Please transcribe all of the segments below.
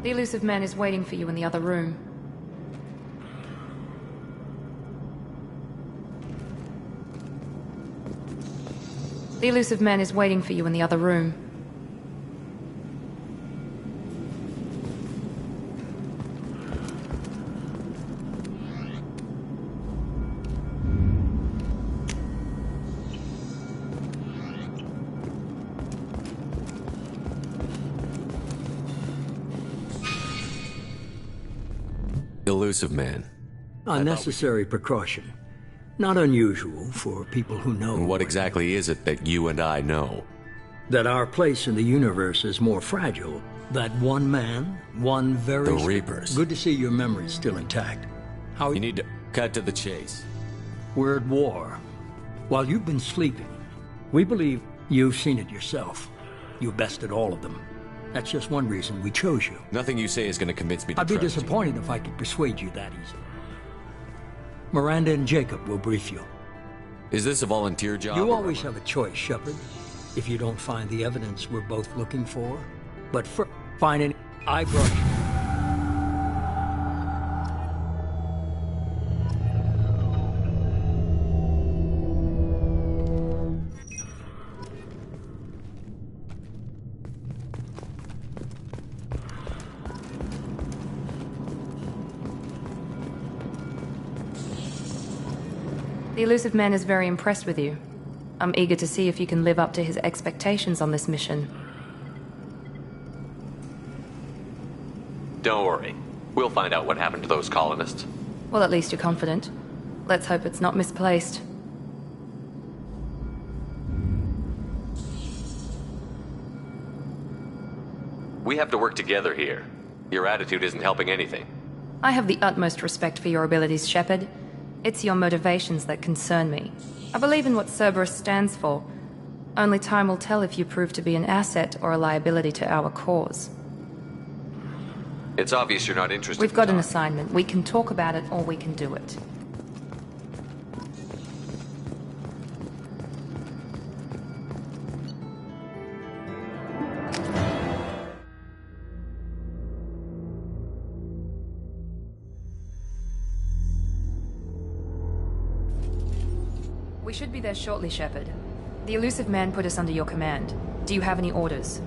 The elusive man is waiting for you in the other room. The elusive man is waiting for you in the other room. Elusive man. Unnecessary precaution. Not unusual for people who know... What exactly is it that you and I know? That our place in the universe is more fragile. That one man, one very... The Reapers. Good to see your memory's still intact. How... You need to cut to the chase. We're at war. While you've been sleeping, we believe you've seen it yourself. You bested all of them. That's just one reason we chose you. Nothing you say is going to convince me to I'd be trust you. disappointed if I could persuade you that easily. Miranda and Jacob will brief you. Is this a volunteer job? You always have a choice, Shepard. If you don't find the evidence we're both looking for. But first, find any... I brought you. The elusive man is very impressed with you. I'm eager to see if you can live up to his expectations on this mission. Don't worry. We'll find out what happened to those colonists. Well, at least you're confident. Let's hope it's not misplaced. We have to work together here. Your attitude isn't helping anything. I have the utmost respect for your abilities, Shepard. It's your motivations that concern me. I believe in what Cerberus stands for. Only time will tell if you prove to be an asset or a liability to our cause. It's obvious you're not interested. We've got an assignment. We can talk about it or we can do it. We should be there shortly, Shepard. The elusive man put us under your command. Do you have any orders?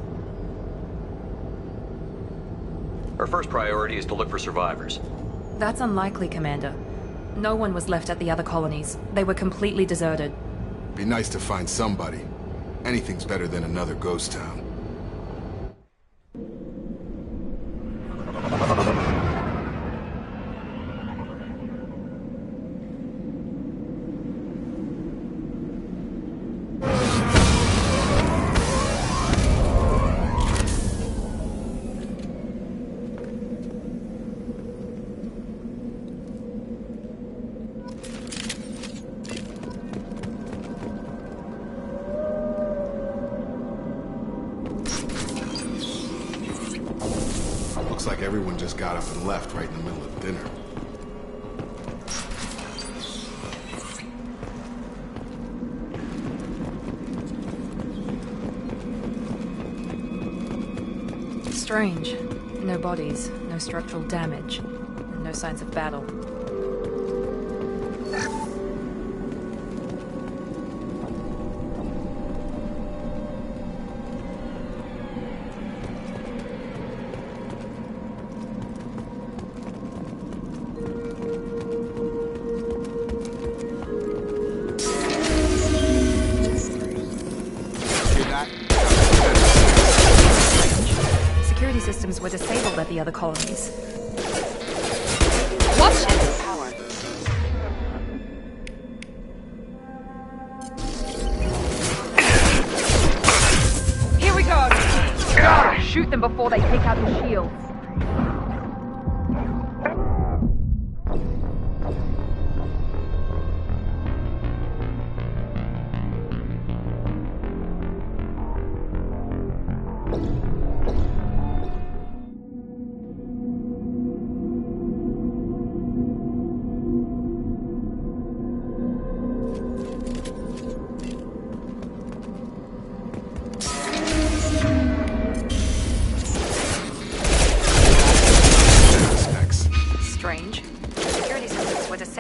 Our first priority is to look for survivors. That's unlikely, Commander. No one was left at the other colonies. They were completely deserted. Be nice to find somebody. Anything's better than another ghost town. Looks like everyone just got up and left right in the middle of dinner. Strange. No bodies, no structural damage, and no signs of battle. Security systems were disabled at the other colonies. Watch it! Power. Here we go! Gotta shoot them before they take out the shields.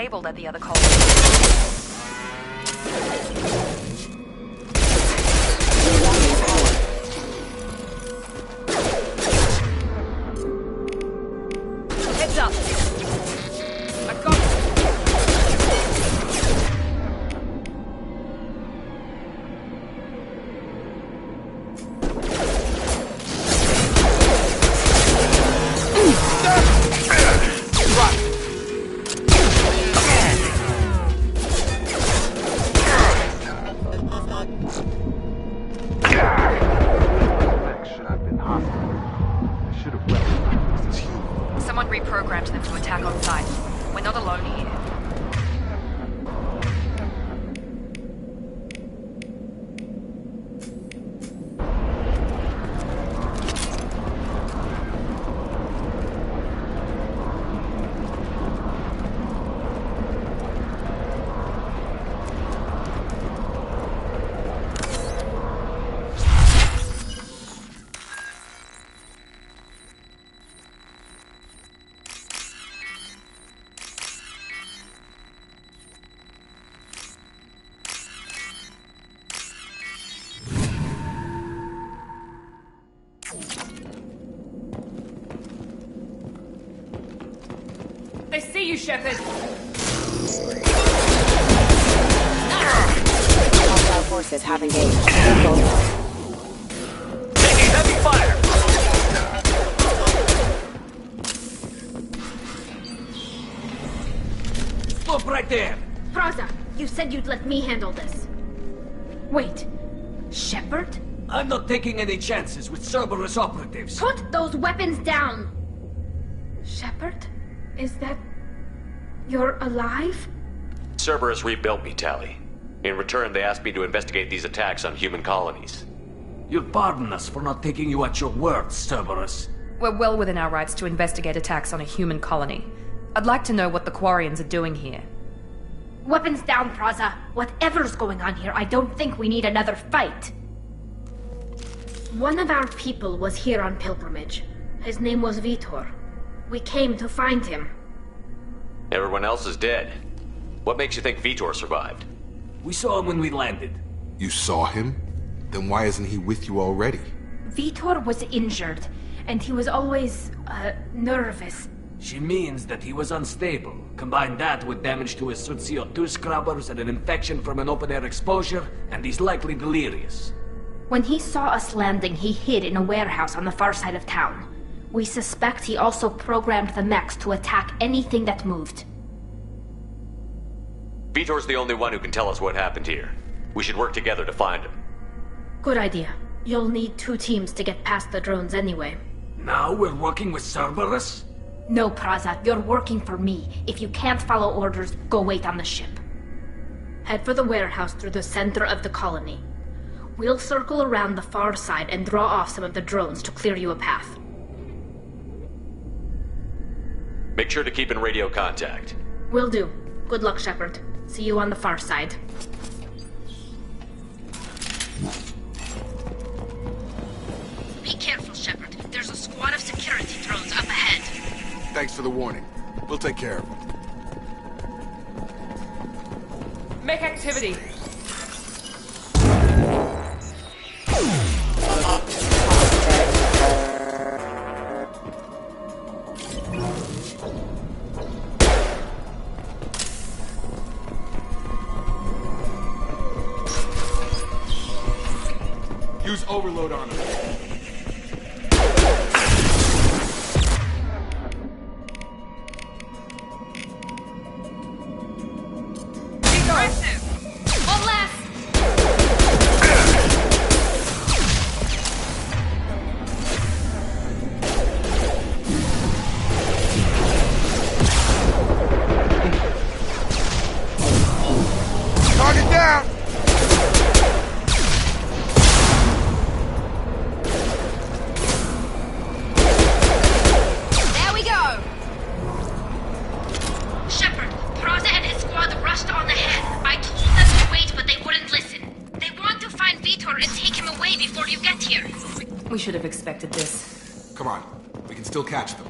disabled at the other colony. Heads up! I've got Should have been hostile. I should have recognized this as human. Someone reprogrammed them to attack on sight. We're not alone here. They see you, Shepard! Hostile forces have engaged. Taking heavy fire! Stop right there! Praza, you said you'd let me handle this. Wait, Shepard? I'm not taking any chances with Cerberus operatives. Put those weapons down! Shepard? Is that... you're alive? Cerberus rebuilt me, Tali. In return, they asked me to investigate these attacks on human colonies. You'll pardon us for not taking you at your word, Cerberus. We're well within our rights to investigate attacks on a human colony. I'd like to know what the Quarians are doing here. Weapons down, Praza. Whatever's going on here, I don't think we need another fight. One of our people was here on pilgrimage. His name was Vitor. We came to find him. Everyone else is dead. What makes you think Vitor survived? We saw him when we landed. You saw him? Then why isn't he with you already? Vitor was injured, and he was always, nervous. She means that he was unstable. Combine that with damage to his suit CO2 scrubbers and an infection from an open-air exposure, and he's likely delirious. When he saw us landing, he hid in a warehouse on the far side of town. We suspect he also programmed the mechs to attack anything that moved. Vitor's the only one who can tell us what happened here. We should work together to find him. Good idea. You'll need 2 teams to get past the drones anyway. Now we're working with Cerberus? No, Praza, you're working for me. If you can't follow orders, go wait on the ship. Head for the warehouse through the center of the colony. We'll circle around the far side and draw off some of the drones to clear you a path. Make sure to keep in radio contact. Will do. Good luck, Shepard. See you on the far side. Be careful, Shepard. There's a squad of security drones up ahead. Thanks for the warning. We'll take care of him. Make activity! Use overload on him. One last! Target down! There we go! Shepard, Praza and his squad rushed on ahead. I told them to wait, but they wouldn't listen. They want to find Vitor and take him away before you get here. We should have expected this. Come on. We can still catch them.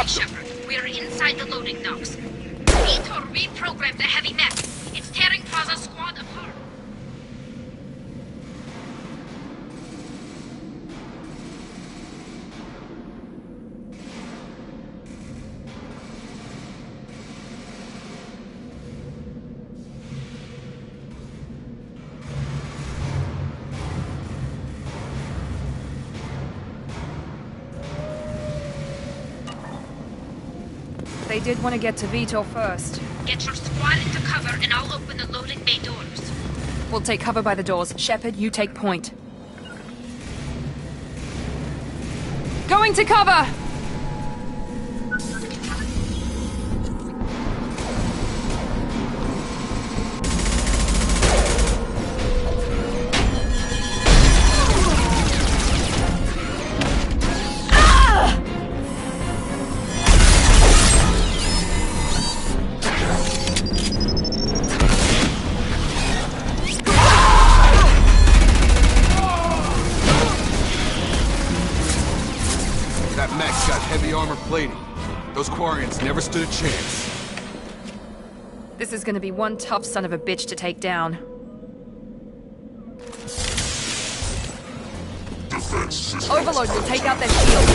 Stop them! Shepard, we are inside the loading docks. Vitor reprogrammed the heavy mech. It's tearing Plaza's squad apart. They did want to get to Vitor first. Get your squad into cover and I'll open the loading bay doors. We'll take cover by the doors. Shepard, you take point. Going to cover! That mech's got heavy armor plating. Those Quarians never stood a chance. This is gonna be one tough son of a bitch to take down. Overload will take out their shield.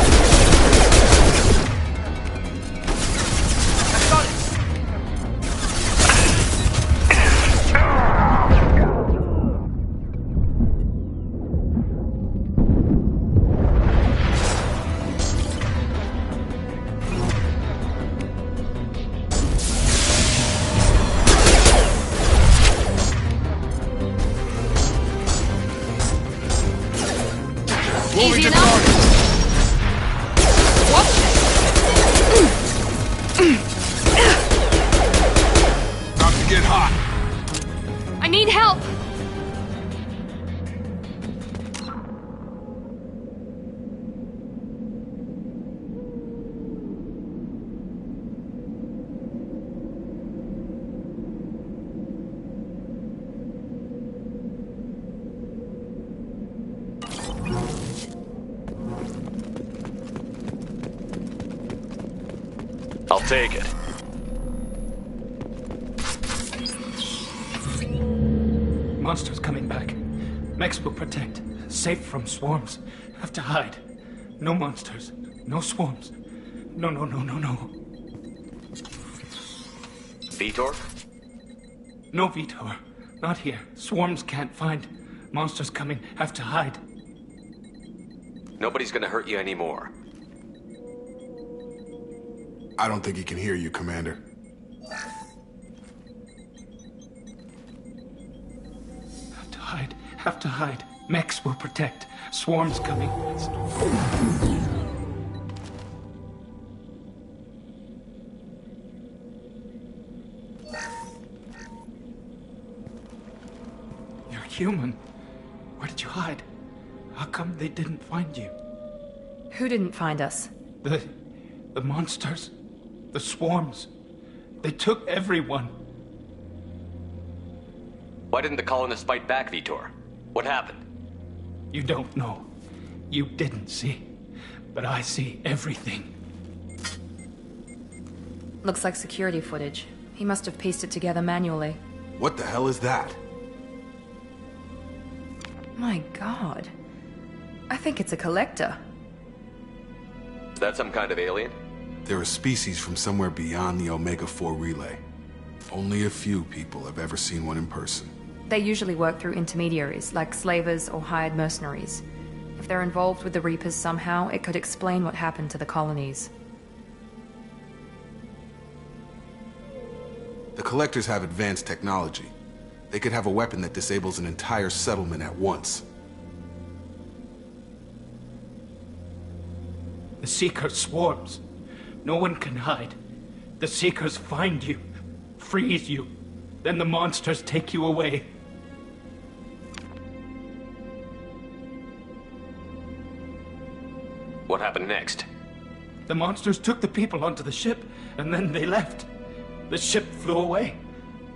I've got it. Moving Easy to enough. target. Watch About to get hot. it. I need help. I'll take it. Monsters coming back. Mechs will protect. Safe from swarms. Have to hide. No monsters. No swarms. No. Vitor? No Vitor. Not here. Swarms can't find. Monsters coming. Have to hide. Nobody's gonna hurt you anymore. I don't think he can hear you, Commander. Have to hide. Have to hide. Mechs will protect. Swarms coming. You're human. Where did you hide? How come they didn't find you? Who didn't find us? The monsters. The swarms. They took everyone. Why didn't the colonists fight back, Vitor? What happened? You don't know. You didn't see. But I see everything. Looks like security footage. He must have pieced it together manually. What the hell is that? My God. I think it's a collector. Is that some kind of alien? They're a species from somewhere beyond the Omega-4 relay. Only a few people have ever seen one in person. They usually work through intermediaries, like slavers or hired mercenaries. If they're involved with the Reapers somehow, it could explain what happened to the colonies. The Collectors have advanced technology. They could have a weapon that disables an entire settlement at once. The Seeker swarms. No one can hide. The Seekers find you, freeze you, then the monsters take you away. What happened next? The monsters took the people onto the ship, and then they left. The ship flew away.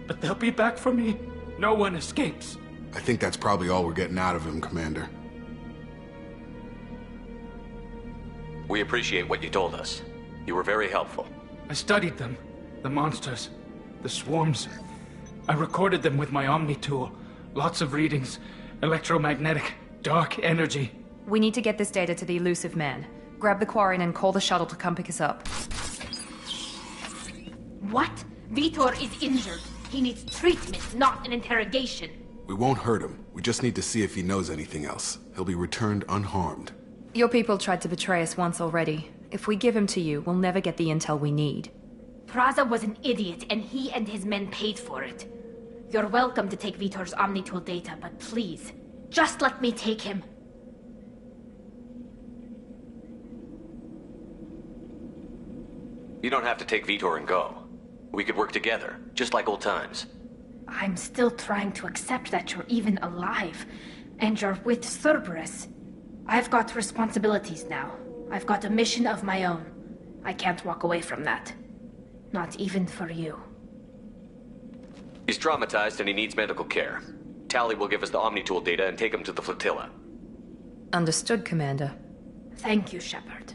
But they'll be back for me. No one escapes. I think that's probably all we're getting out of him, Commander. We appreciate what you told us. You were very helpful. I studied them. The monsters. The swarms. I recorded them with my Omni tool. Lots of readings. Electromagnetic. Dark energy. We need to get this data to the Elusive Man. Grab the Quarian and call the shuttle to come pick us up. What? Vitor is injured. He needs treatment, not an interrogation. We won't hurt him. We just need to see if he knows anything else. He'll be returned unharmed. Your people tried to betray us once already. If we give him to you, we'll never get the intel we need. Praza was an idiot, and he and his men paid for it. You're welcome to take Vitor's Omnitool data, but please, just let me take him. You don't have to take Vitor and go. We could work together, just like old times. I'm still trying to accept that you're even alive, and you're with Cerberus. I've got responsibilities now. I've got a mission of my own. I can't walk away from that. Not even for you. He's traumatized and he needs medical care. Tali will give us the Omnitool data and take him to the flotilla. Understood, Commander. Thank you, Shepard.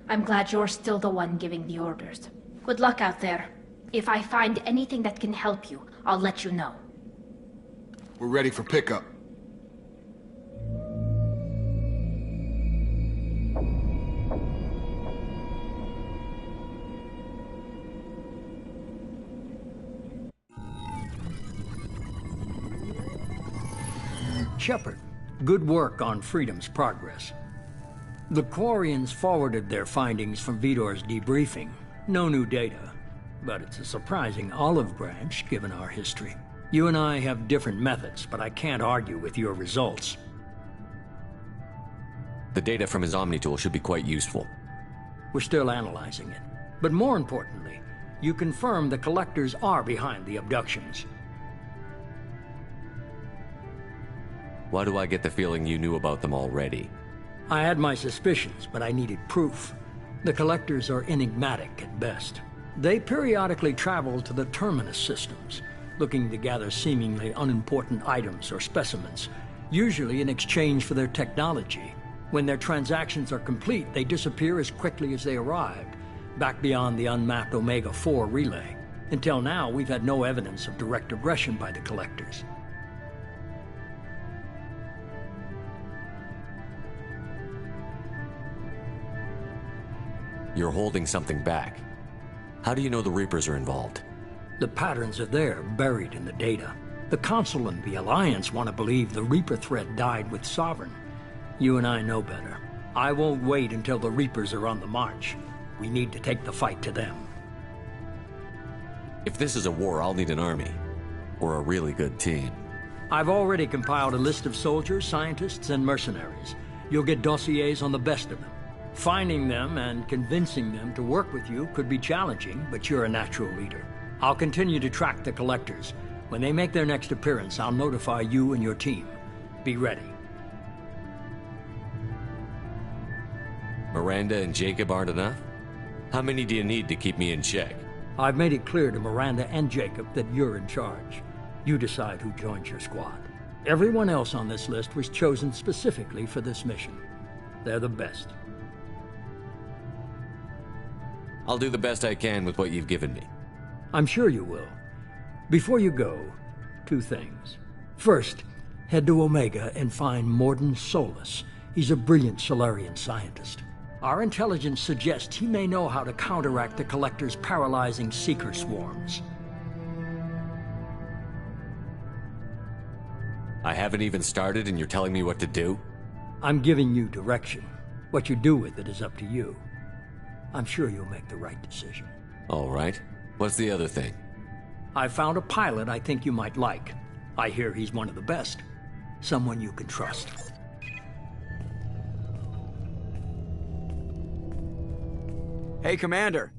I'm glad you're still the one giving the orders. Good luck out there. If I find anything that can help you, I'll let you know. We're ready for pickup. Shepard, good work on Freedom's progress. The Quarians forwarded their findings from Vitor's debriefing. No new data, but it's a surprising olive branch given our history. You and I have different methods, but I can't argue with your results. The data from his Omnitool should be quite useful. We're still analyzing it. But more importantly, you confirm the Collectors are behind the abductions. Why do I get the feeling you knew about them already? I had my suspicions, but I needed proof. The Collectors are enigmatic at best. They periodically travel to the Terminus systems, looking to gather seemingly unimportant items or specimens, usually in exchange for their technology. When their transactions are complete, they disappear as quickly as they arrived, back beyond the unmapped Omega-4 relay. Until now, we've had no evidence of direct aggression by the Collectors. You're holding something back. How do you know the Reapers are involved? The patterns are there, buried in the data. The Council and the Alliance want to believe the Reaper threat died with Sovereign. You and I know better. I won't wait until the Reapers are on the march. We need to take the fight to them. If this is a war, I'll need an army. Or a really good team. I've already compiled a list of soldiers, scientists, and mercenaries. You'll get dossiers on the best of them. Finding them and convincing them to work with you could be challenging, but you're a natural leader. I'll continue to track the Collectors. When they make their next appearance, I'll notify you and your team. Be ready. Miranda and Jacob aren't enough? How many do you need to keep me in check? I've made it clear to Miranda and Jacob that you're in charge. You decide who joins your squad. Everyone else on this list was chosen specifically for this mission. They're the best. I'll do the best I can with what you've given me. I'm sure you will. Before you go, 2 things. First, head to Omega and find Mordin Solus. He's a brilliant Solarian scientist. Our intelligence suggests he may know how to counteract the Collector's paralyzing Seeker swarms. I haven't even started and you're telling me what to do? I'm giving you direction. What you do with it is up to you. I'm sure you'll make the right decision. All right. What's the other thing? I found a pilot I think you might like. I hear he's one of the best. Someone you can trust. Hey, Commander.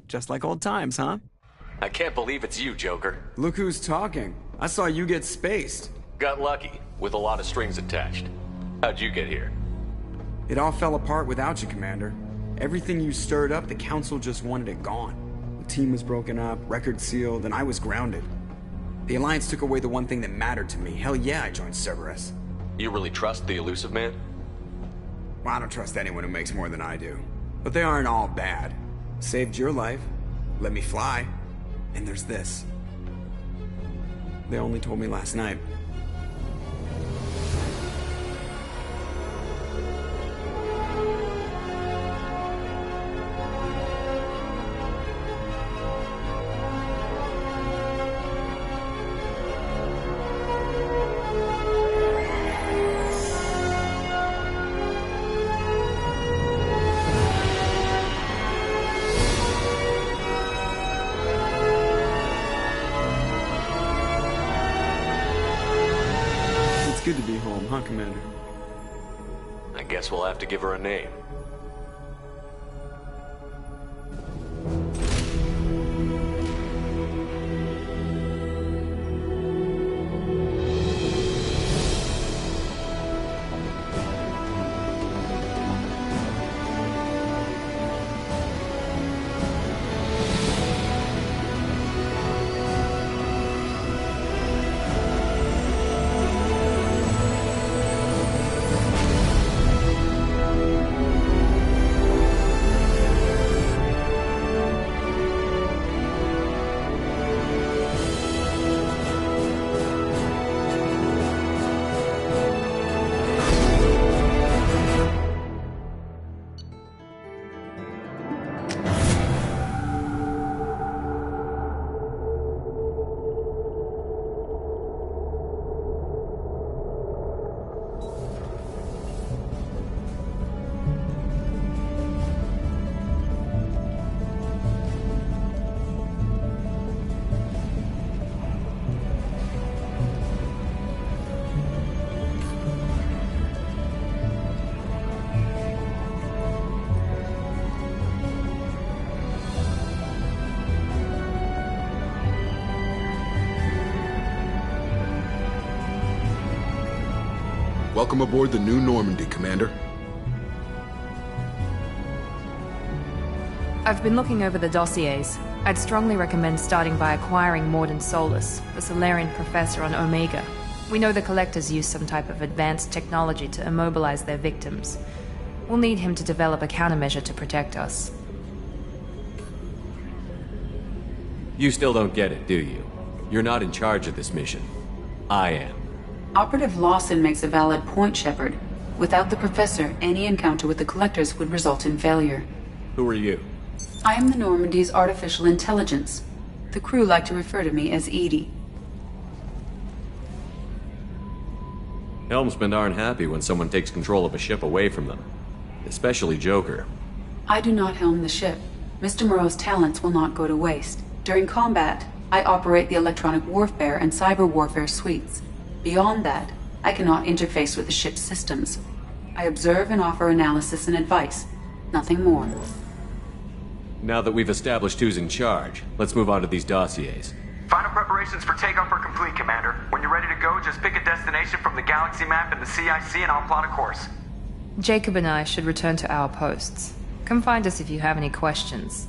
Just like old times, huh? I can't believe it's you, Joker. Look who's talking. I saw you get spaced. Got lucky, with a lot of strings attached. How'd you get here? It all fell apart without you, Commander. Everything you stirred up, the Council just wanted it gone. The team was broken up, record sealed, and I was grounded. The Alliance took away the one thing that mattered to me. Hell yeah, I joined Cerberus. You really trust the Elusive Man? Well, I don't trust anyone who makes more than I do. But they aren't all bad. Saved your life, let me fly, and there's this. They only told me last night. Good to be home, huh, Commander? I guess we'll have to give her a name. Welcome aboard the New Normandy, Commander. I've been looking over the dossiers. I'd strongly recommend starting by acquiring Mordin Solus, the Solarian professor on Omega. We know the Collectors use some type of advanced technology to immobilize their victims. We'll need him to develop a countermeasure to protect us. You still don't get it, do you? You're not in charge of this mission. I am. Operative Lawson makes a valid point, Shepard. Without the Professor, any encounter with the Collectors would result in failure. Who are you? I am the Normandy's artificial intelligence. The crew like to refer to me as EDI. Helmsmen aren't happy when someone takes control of a ship away from them. Especially Joker. I do not helm the ship. Mr. Moreau's talents will not go to waste. During combat, I operate the electronic warfare and cyber warfare suites. Beyond that, I cannot interface with the ship's systems. I observe and offer analysis and advice. Nothing more. Now that we've established who's in charge, let's move on to these dossiers. Final preparations for takeoff are complete, Commander. When you're ready to go, just pick a destination from the galaxy map in the CIC and I'll plot a course. Jacob and I should return to our posts. Come find us if you have any questions.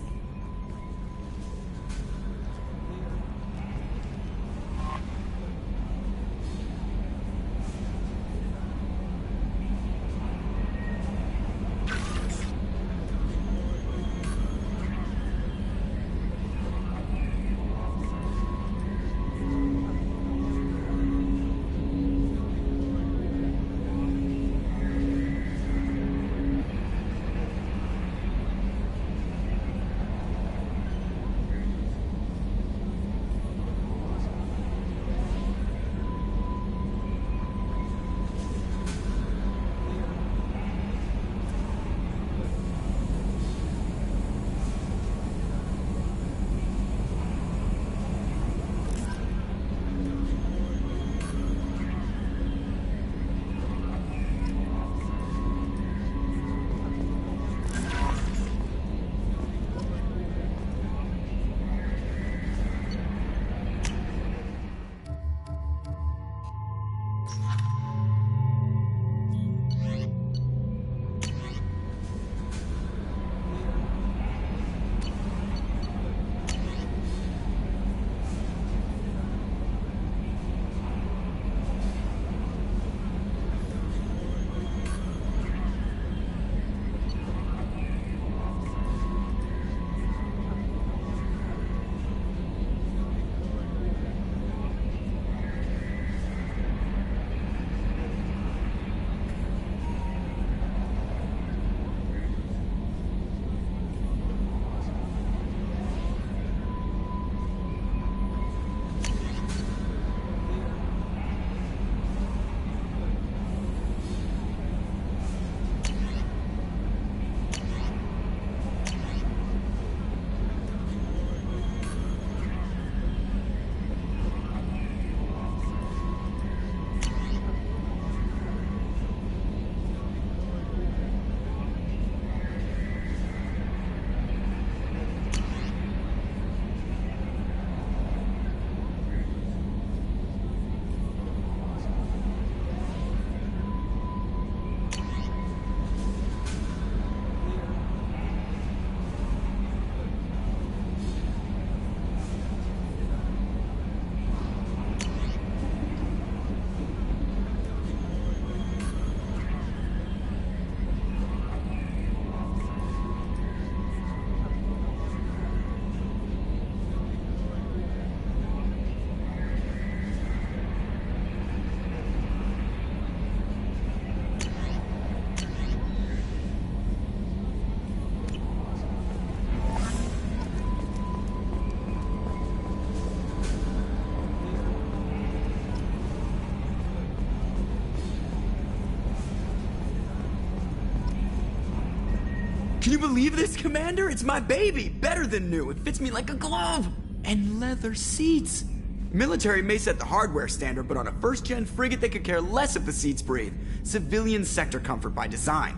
Can you believe this, Commander? It's my baby! Better than new. It fits me like a glove! And leather seats. Military may set the hardware standard, but on a first-gen frigate, they could care less if the seats breathe. Civilian sector comfort by design.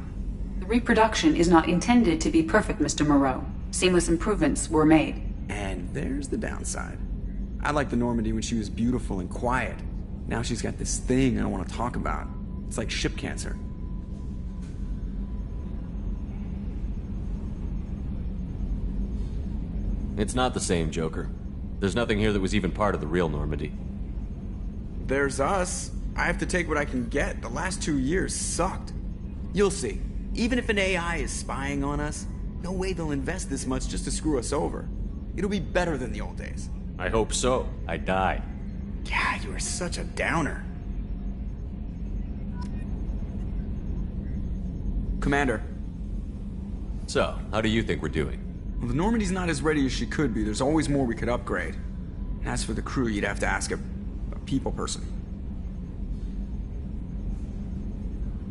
The reproduction is not intended to be perfect, Mr. Moreau. Seamless improvements were made. And there's the downside. I liked the Normandy when she was beautiful and quiet. Now she's got this thing I don't want to talk about. It's like ship cancer. It's not the same, Joker. There's nothing here that was even part of the real Normandy. There's us. I have to take what I can get. The last 2 years sucked. You'll see. Even if an AI is spying on us, no way they'll invest this much just to screw us over. It'll be better than the old days. I hope so. I died. Yeah, you are such a downer. Commander. So, how do you think we're doing? Well, the Normandy's not as ready as she could be. There's always more we could upgrade. And as for the crew, you'd have to ask a people person.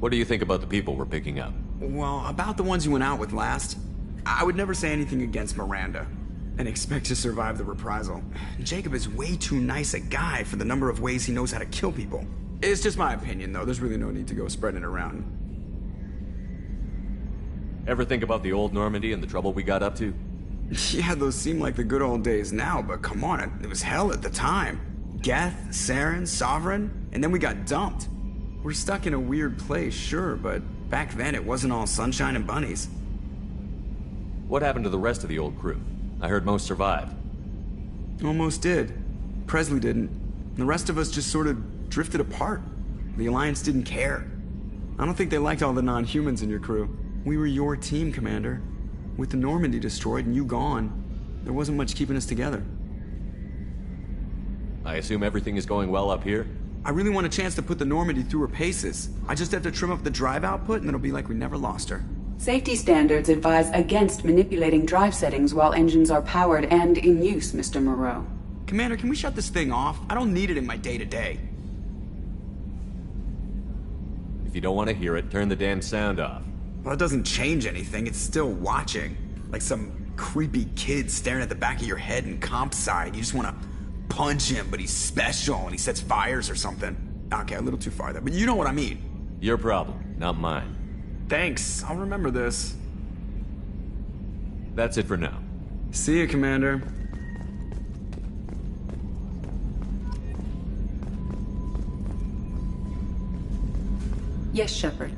What do you think about the people we're picking up? Well, about the ones you went out with last, I would never say anything against Miranda and expect to survive the reprisal. Jacob is way too nice a guy for the number of ways he knows how to kill people. It's just my opinion, though. There's really no need to go spreading it around. Ever think about the old Normandy and the trouble we got up to? Yeah, those seem like the good old days now, but come on, it was hell at the time. Geth, Saren, Sovereign, and then we got dumped. We're stuck in a weird place, sure, but back then it wasn't all sunshine and bunnies. What happened to the rest of the old crew? I heard most survived. Almost did. Presley didn't. The rest of us just sort of drifted apart. The Alliance didn't care. I don't think they liked all the non-humans in your crew. We were your team, Commander. With the Normandy destroyed and you gone, there wasn't much keeping us together. I assume everything is going well up here? I really want a chance to put the Normandy through her paces. I just have to trim up the drive output and it'll be like we never lost her. Safety standards advise against manipulating drive settings while engines are powered and in use, Mr. Moreau. Commander, can we shut this thing off? I don't need it in my day-to-day. If you don't want to hear it, turn the damn sound off. Well, it doesn't change anything. It's still watching. Like some creepy kid staring at the back of your head in comp side. You just want to punch him, but he's special and he sets fires or something. Okay, a little too far there, but you know what I mean. Your problem, not mine. Thanks. I'll remember this. That's it for now. See you, Commander. Yes, Shepard.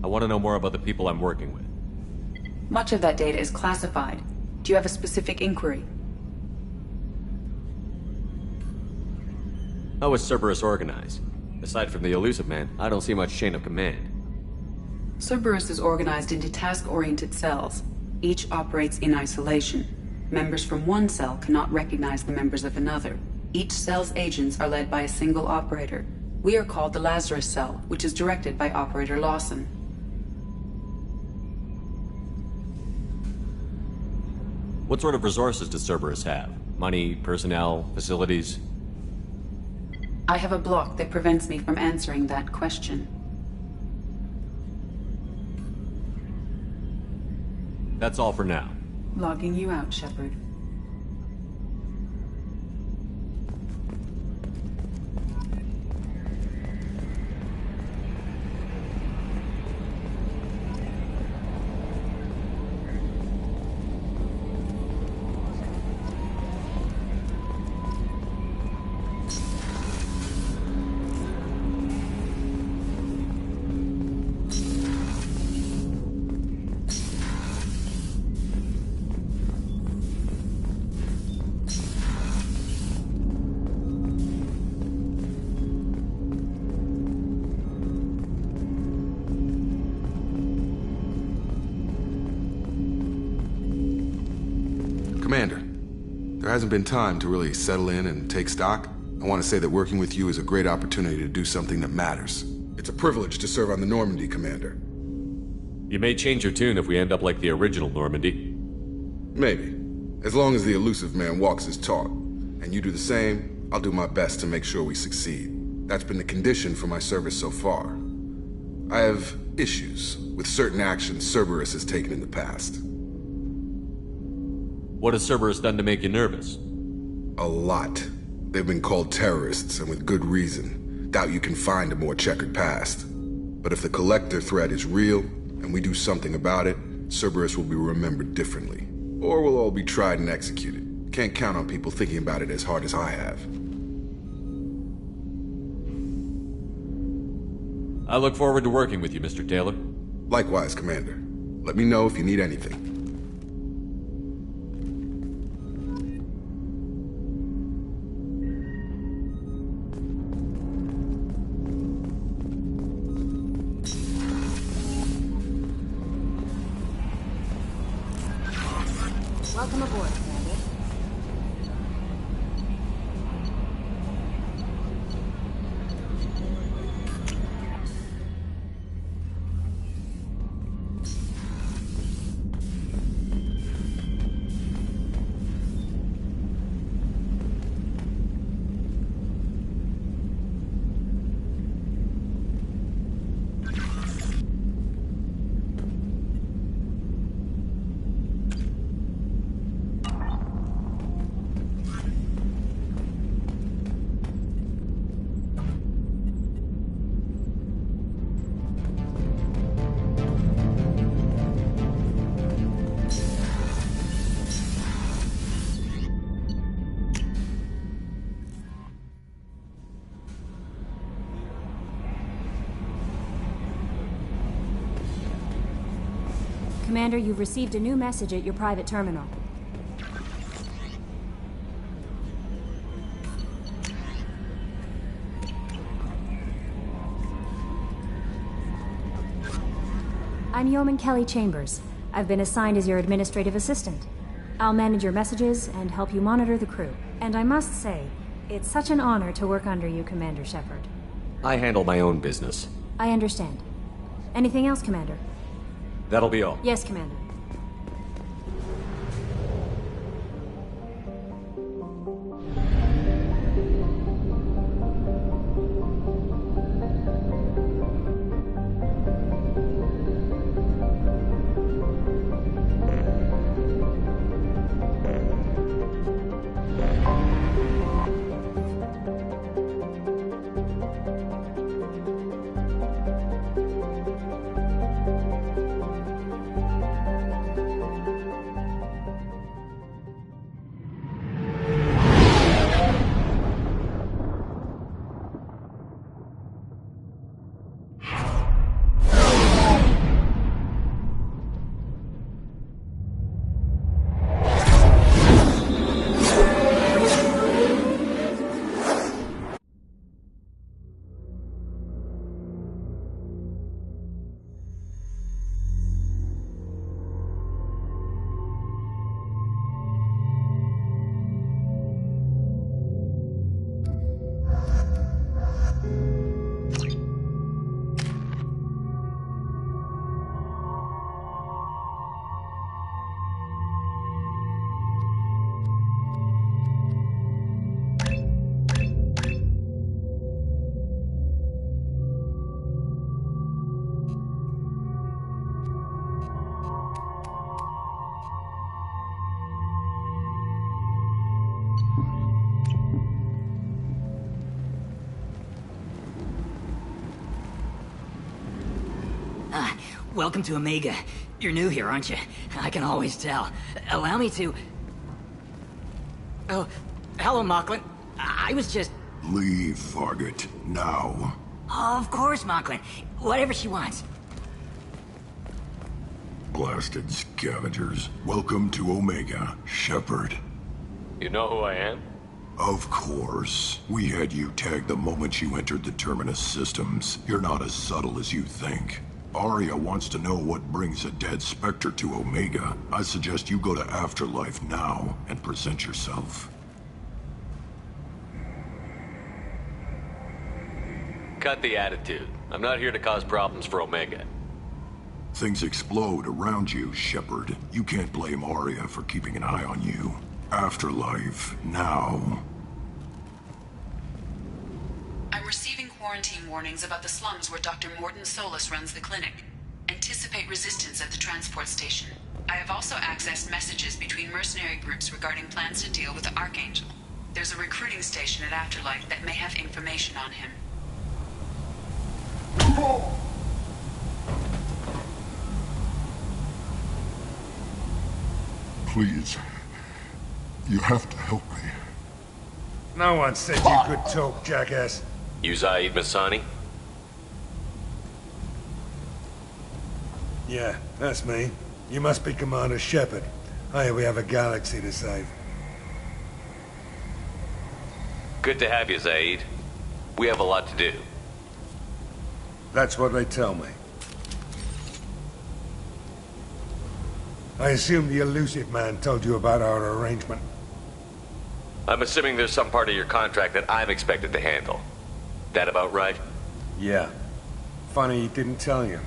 I want to know more about the people I'm working with. Much of that data is classified. Do you have a specific inquiry? How is Cerberus organized? Aside from the Elusive Man, I don't see much chain of command. Cerberus is organized into task-oriented cells. Each operates in isolation. Members from one cell cannot recognize the members of another. Each cell's agents are led by a single operator. We are called the Lazarus Cell, which is directed by Operator Lawson. What sort of resources does Cerberus have? Money, personnel, facilities? I have a block that prevents me from answering that question. That's all for now. Logging you out, Shepard. Commander, there hasn't been time to really settle in and take stock. I want to say that working with you is a great opportunity to do something that matters. It's a privilege to serve on the Normandy, Commander. You may change your tune if we end up like the original Normandy. Maybe. As long as the Elusive Man walks his talk, and you do the same, I'll do my best to make sure we succeed. That's been the condition for my service so far. I have issues with certain actions Cerberus has taken in the past. What has Cerberus done to make you nervous? A lot. They've been called terrorists, and with good reason. Doubt you can find a more checkered past. But if the Collector threat is real, and we do something about it, Cerberus will be remembered differently. Or we'll all be tried and executed. Can't count on people thinking about it as hard as I have. I look forward to working with you, Mr. Taylor. Likewise, Commander. Let me know if you need anything. Welcome aboard, Commander. Commander, you've received a new message at your private terminal. I'm Yeoman Kelly Chambers. I've been assigned as your administrative assistant. I'll manage your messages and help you monitor the crew. And I must say, it's such an honor to work under you, Commander Shepard. I handle my own business. I understand. Anything else, Commander? That'll be all. Yes, Commander. Welcome to Omega. You're new here, aren't you? I can always tell. Allow me to... Oh, hello, Mocklin. I was just... Leave, Fargate, now. Oh, of course, Mocklin. Whatever she wants. Blasted scavengers. Welcome to Omega, Shepard. You know who I am? Of course. We had you tagged the moment you entered the Terminus systems. You're not as subtle as you think. Aria wants to know what brings a dead Spectre to Omega. I suggest you go to Afterlife now and present yourself. Cut the attitude. I'm not here to cause problems for Omega. Things explode around you, Shepard. You can't blame Aria for keeping an eye on you. Afterlife, now. I'm receiving quarantine warnings about the slums where Dr. Morton Solus runs the clinic. Anticipate resistance at the transport station. I have also accessed messages between mercenary groups regarding plans to deal with the Archangel. There's a recruiting station at Afterlife that may have information on him. Please. You have to help me. No one said you could talk, jackass. You Zaid Masani? Yeah, that's me. You must be Commander Shepard. Hey, we have a galaxy to save. Good to have you, Zaid. We have a lot to do. That's what they tell me. I assume the Illusive Man told you about our arrangement. I'm assuming there's some part of your contract that I'm expected to handle. That about right? Yeah. Funny he didn't tell you.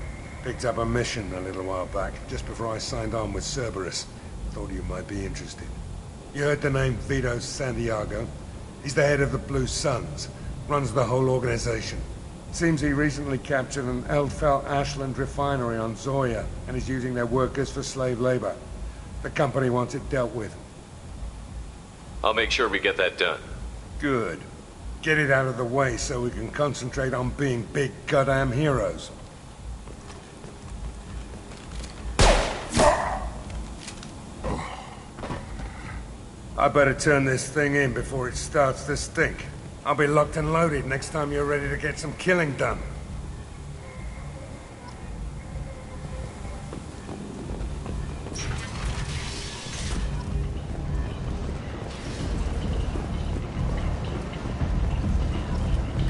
Picked up a mission a little while back, just before I signed on with Cerberus. Thought you might be interested. You heard the name Vito Santiago? He's the head of the Blue Suns. Runs the whole organization. Seems he recently captured an Eldfell Ashland refinery on Zoya and is using their workers for slave labor. The company wants it dealt with. I'll make sure we get that done. Good. Get it out of the way so we can concentrate on being big goddamn heroes. I better turn this thing in before it starts to stink. I'll be locked and loaded next time you're ready to get some killing done.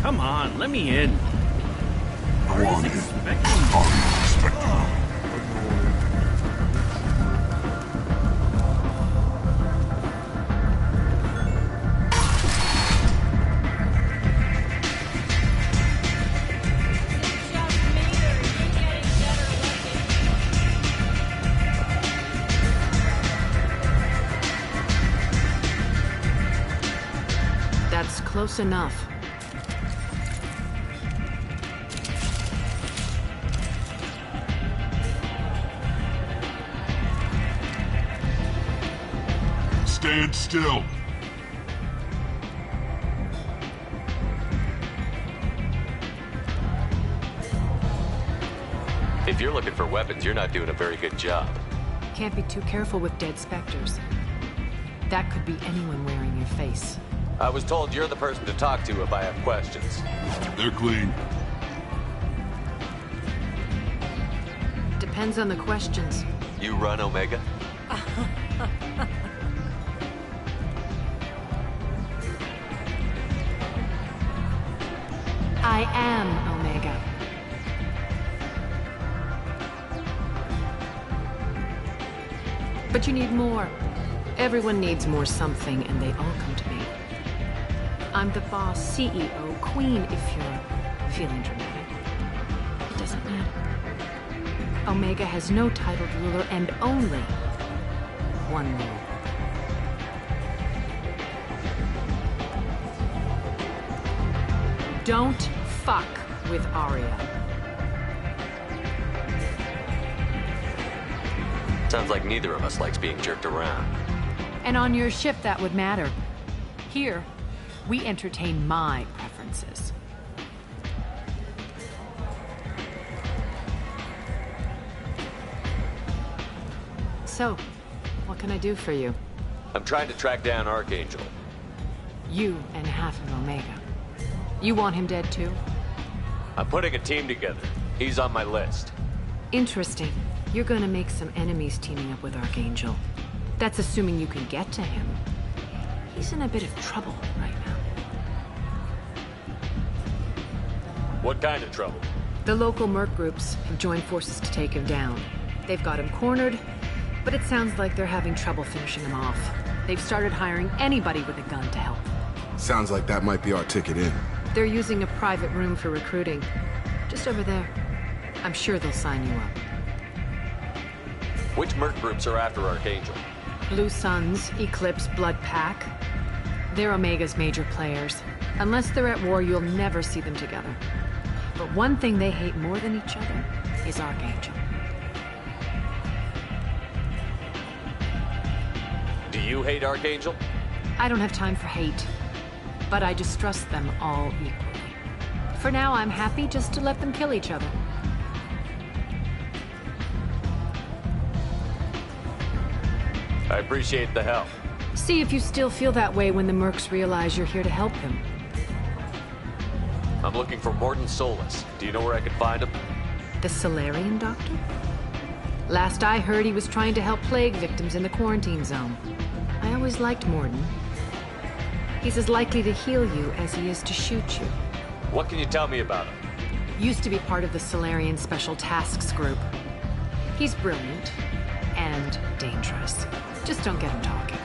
Come on, let me in. Go on in. Spectre. That's close enough. Stand still. If you're looking for weapons, you're not doing a very good job. Can't be too careful with dead specters. That could be anyone wearing your face. I was told you're the person to talk to if I have questions. They're clean. Depends on the questions. You run Omega? I am Omega. But you need more. Everyone needs more something, and they all come to me. I'm the boss, CEO, queen, if you're feeling dramatic. It doesn't matter. Omega has no titled ruler and only one rule. Don't fuck with Aria. Sounds like neither of us likes being jerked around. And on your ship, that would matter. Here, we entertain my preferences. So, what can I do for you? I'm trying to track down Archangel. You and half of Omega. You want him dead too? I'm putting a team together. He's on my list. Interesting. You're gonna make some enemies teaming up with Archangel. That's assuming you can get to him. He's in a bit of trouble right now. What kind of trouble? The local merc groups have joined forces to take him down. They've got him cornered, but it sounds like they're having trouble finishing him off. They've started hiring anybody with a gun to help. Sounds like that might be our ticket in. They're using a private room for recruiting. Just over there. I'm sure they'll sign you up. Which merc groups are after Archangel? Blue Suns, Eclipse, Blood Pack. They're Omega's major players. Unless they're at war, you'll never see them together. But one thing they hate more than each other is Archangel. Do you hate Archangel? I don't have time for hate, but I distrust them all equally. For now, I'm happy just to let them kill each other. I appreciate the help. See if you still feel that way when the Mercs realize you're here to help them. I'm looking for Mordin Solus. Do you know where I can find him? The Salarian doctor? Last I heard, he was trying to help plague victims in the quarantine zone. I always liked Mordin. He's as likely to heal you as he is to shoot you. What can you tell me about him? Used to be part of the Salarian Special Tasks Group. He's brilliant and dangerous. Just don't get him talking.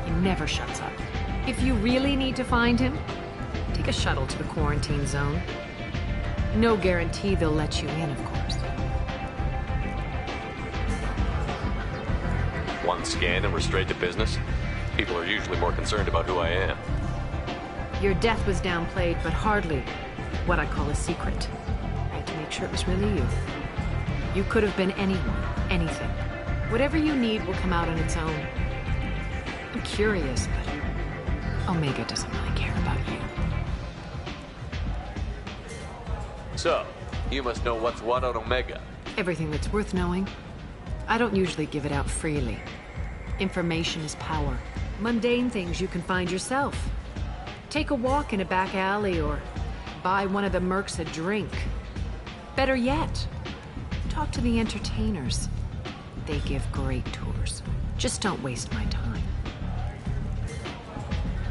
He never shuts up. If you really need to find him, take a shuttle to the quarantine zone. No guarantee they'll let you in, of course. One scan and we're straight to business? People are usually more concerned about who I am. Your death was downplayed, but hardly what I call a secret. I had to make sure it was really you. You could have been anyone, anything. Whatever you need will come out on its own. I'm curious, but Omega doesn't really care about you. So, you must know what's what on Omega. Everything that's worth knowing. I don't usually give it out freely. Information is power. Mundane things you can find yourself. Take a walk in a back alley or buy one of the Mercs a drink. Better yet, talk to the entertainers. They give great tours. Just don't waste my time.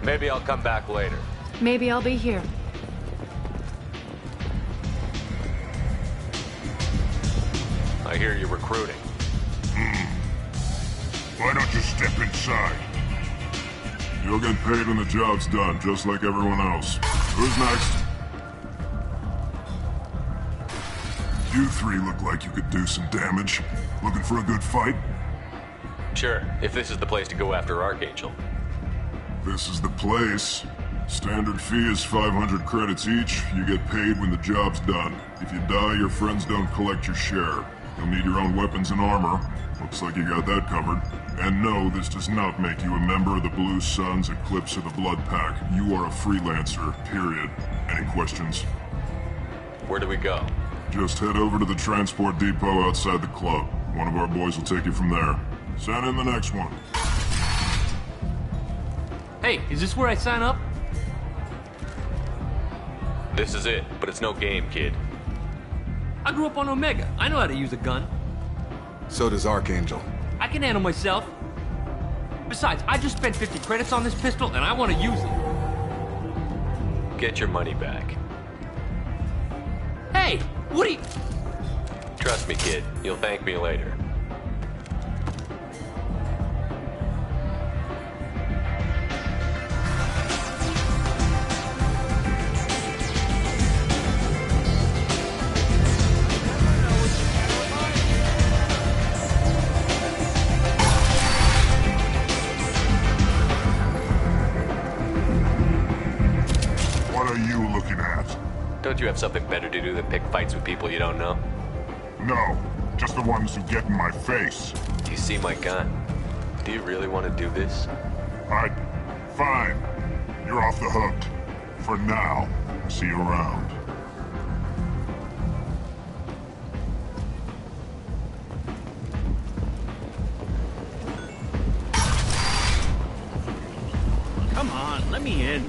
Maybe I'll come back later. Maybe I'll be here. I hear you're recruiting. Why don't you step inside? You'll get paid when the job's done, just like everyone else. Who's next? You three look like you could do some damage. Looking for a good fight? Sure, if this is the place to go after Archangel. This is the place. Standard fee is 500 credits each. You get paid when the job's done. If you die, your friends don't collect your share. You'll need your own weapons and armor. Looks like you got that covered. And no, this does not make you a member of the Blue Suns, Eclipse, or the Blood Pack. You are a freelancer, period. Any questions? Where do we go? Just head over to the transport depot outside the club. One of our boys will take you from there. Send in the next one. Hey, is this where I sign up? This is it, but it's no game, kid. I grew up on Omega. I know how to use a gun. So does Archangel. I can handle myself. Besides, I just spent 50 credits on this pistol, and I want to use it. Get your money back. Hey, what are you... Trust me, kid. You'll thank me later. Don't you have something better to do than pick fights with people you don't know? No, just the ones who get in my face. You see my gun? Do you really want to do this? Fine. You're off the hook. For now. See you around. Come on, let me in.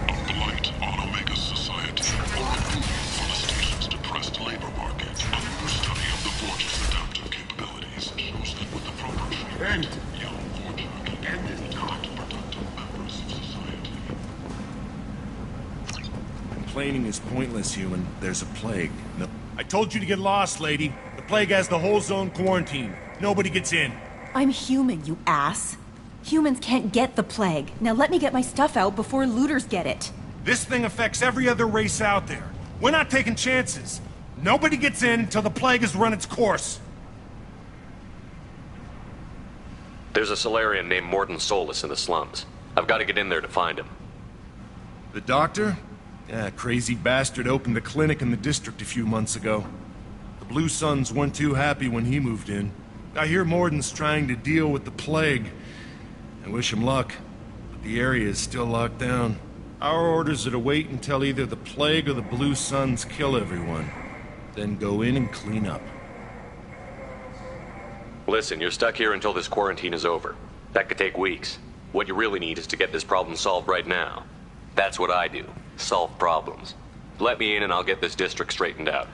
A blight on Omega society, or a Complaining is pointless, human. There's a plague. No. I told you to get lost, lady. The plague has the whole zone quarantined. Nobody gets in. I'm human, you ass. Humans can't get the plague. Now let me get my stuff out before looters get it. This thing affects every other race out there. We're not taking chances. Nobody gets in until the plague has run its course. There's a Solarian named Mordin Solus in the slums. I've got to get in there to find him. The doctor? Yeah, crazy bastard opened a clinic in the district a few months ago. The Blue Suns weren't too happy when he moved in. I hear Mordin's trying to deal with the plague. I wish him luck, but the area is still locked down. Our orders are to wait until either the plague or the Blue Suns kill everyone. Then go in and clean up. Listen, you're stuck here until this quarantine is over. That could take weeks. What you really need is to get this problem solved right now. That's what I do. Solve problems. Let me in and I'll get this district straightened out.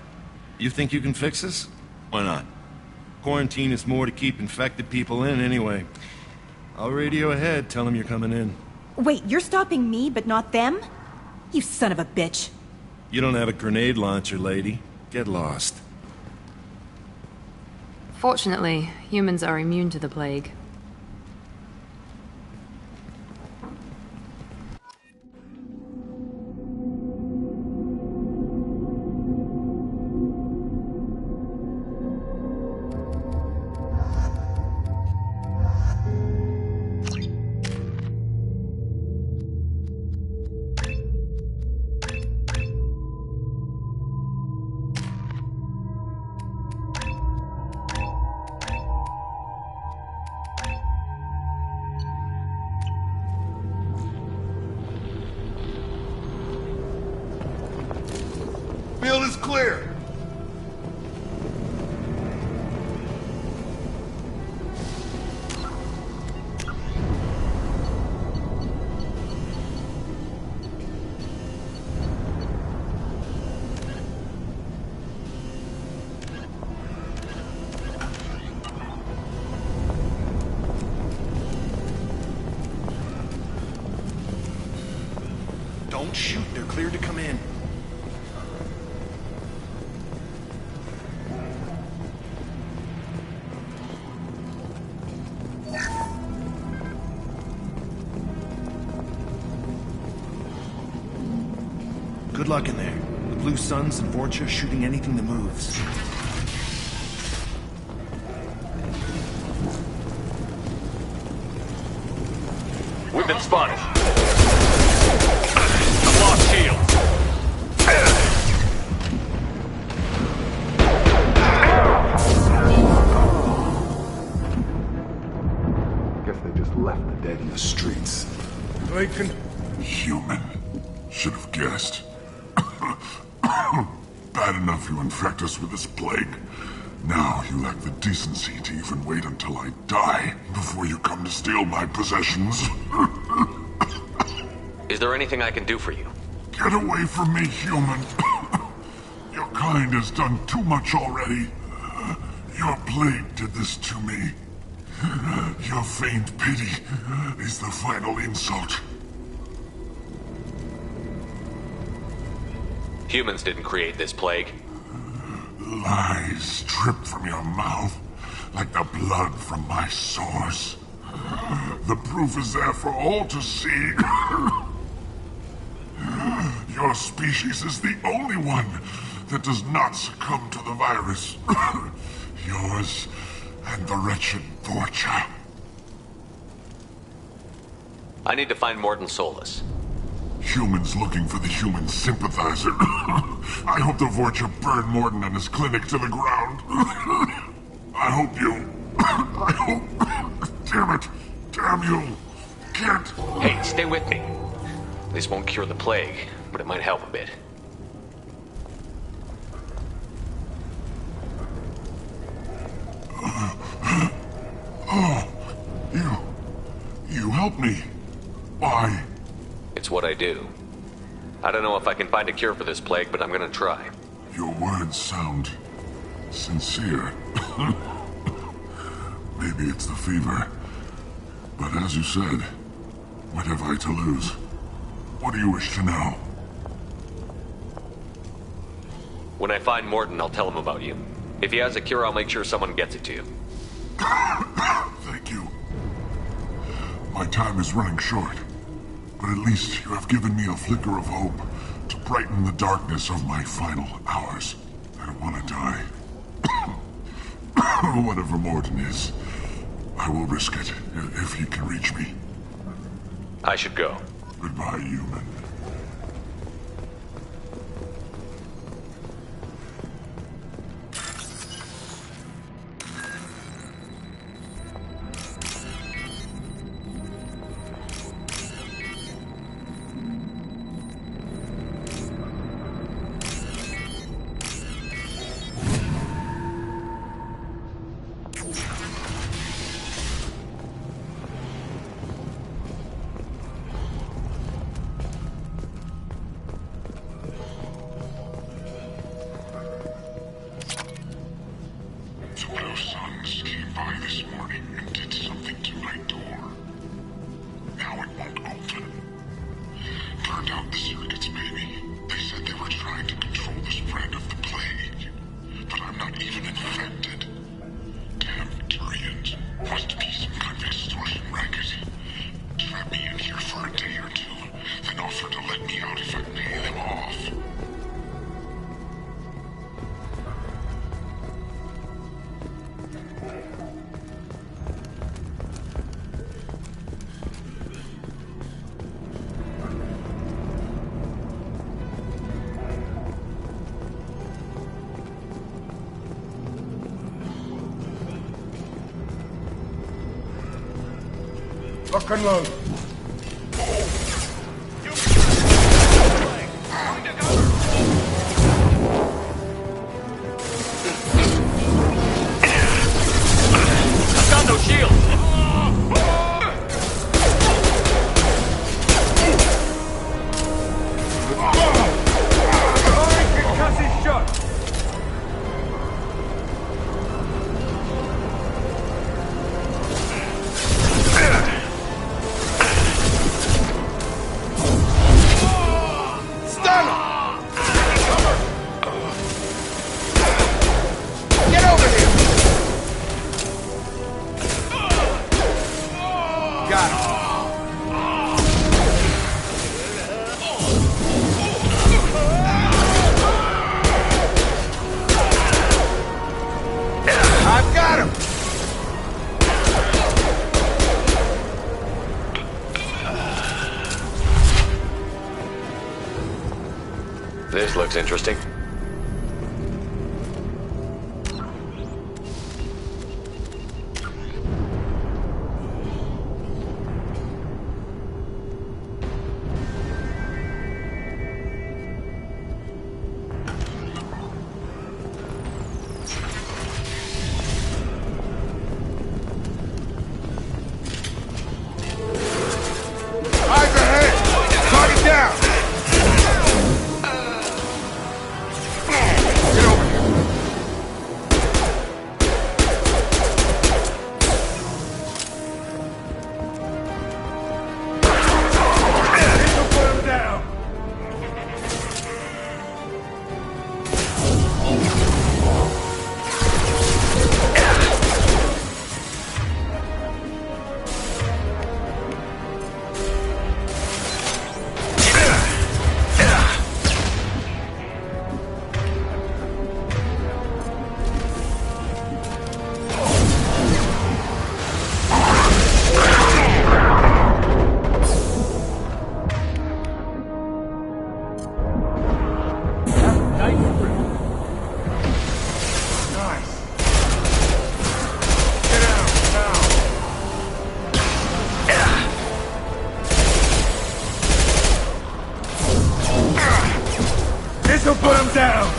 You think you can fix this? Why not? Quarantine is more to keep infected people in anyway. I'll radio ahead, tell them you're coming in. Wait, you're stopping me, but not them? You son of a bitch. You don't have a grenade launcher, lady. Get lost. Fortunately, humans are immune to the plague. Field is clear. Don't shoot, they're cleared to come in. Good luck in there. The Blue Suns and Vorcha shooting anything that moves. We've been spotted. I've lost shield. Guess they just left the dead in the streets. Human. Should have guessed. Bad enough you infect us with this plague. Now you lack the decency to even wait until I die before you come to steal my possessions. Is there anything I can do for you? Get away from me, human. Your kind has done too much already. Your plague did this to me. Your faint pity is the final insult. Humans didn't create this plague. Lies drip from your mouth like the blood from my sores. The proof is there for all to see. Your species is the only one that does not succumb to the virus. Yours and the wretched Vorcha. I need to find Mordin Solus. Humans looking for the human sympathizer. I hope the Vorcha burn Mordin and his clinic to the ground. I hope you... I hope... Damn it. Damn you. Can't... Hey, stay with me. This won't cure the plague, but it might help a bit. Oh, you help me. Why? It's what I do. I don't know if I can find a cure for this plague, but I'm gonna try. Your words sound sincere. Maybe it's the fever. But as you said, what have I to lose? What do you wish to know? When I find Morton, I'll tell him about you. If he has a cure, I'll make sure someone gets it to you. Thank you. My time is running short, but at least you have given me a flicker of hope to brighten the darkness of my final hours. I don't want to die. Whatever Morton is, I will risk it if he can reach me. I should go. Goodbye, human. Lock and load. I've got no shield. Concussive shot. This looks interesting. Eyes ahead! Target down! This'll put him down!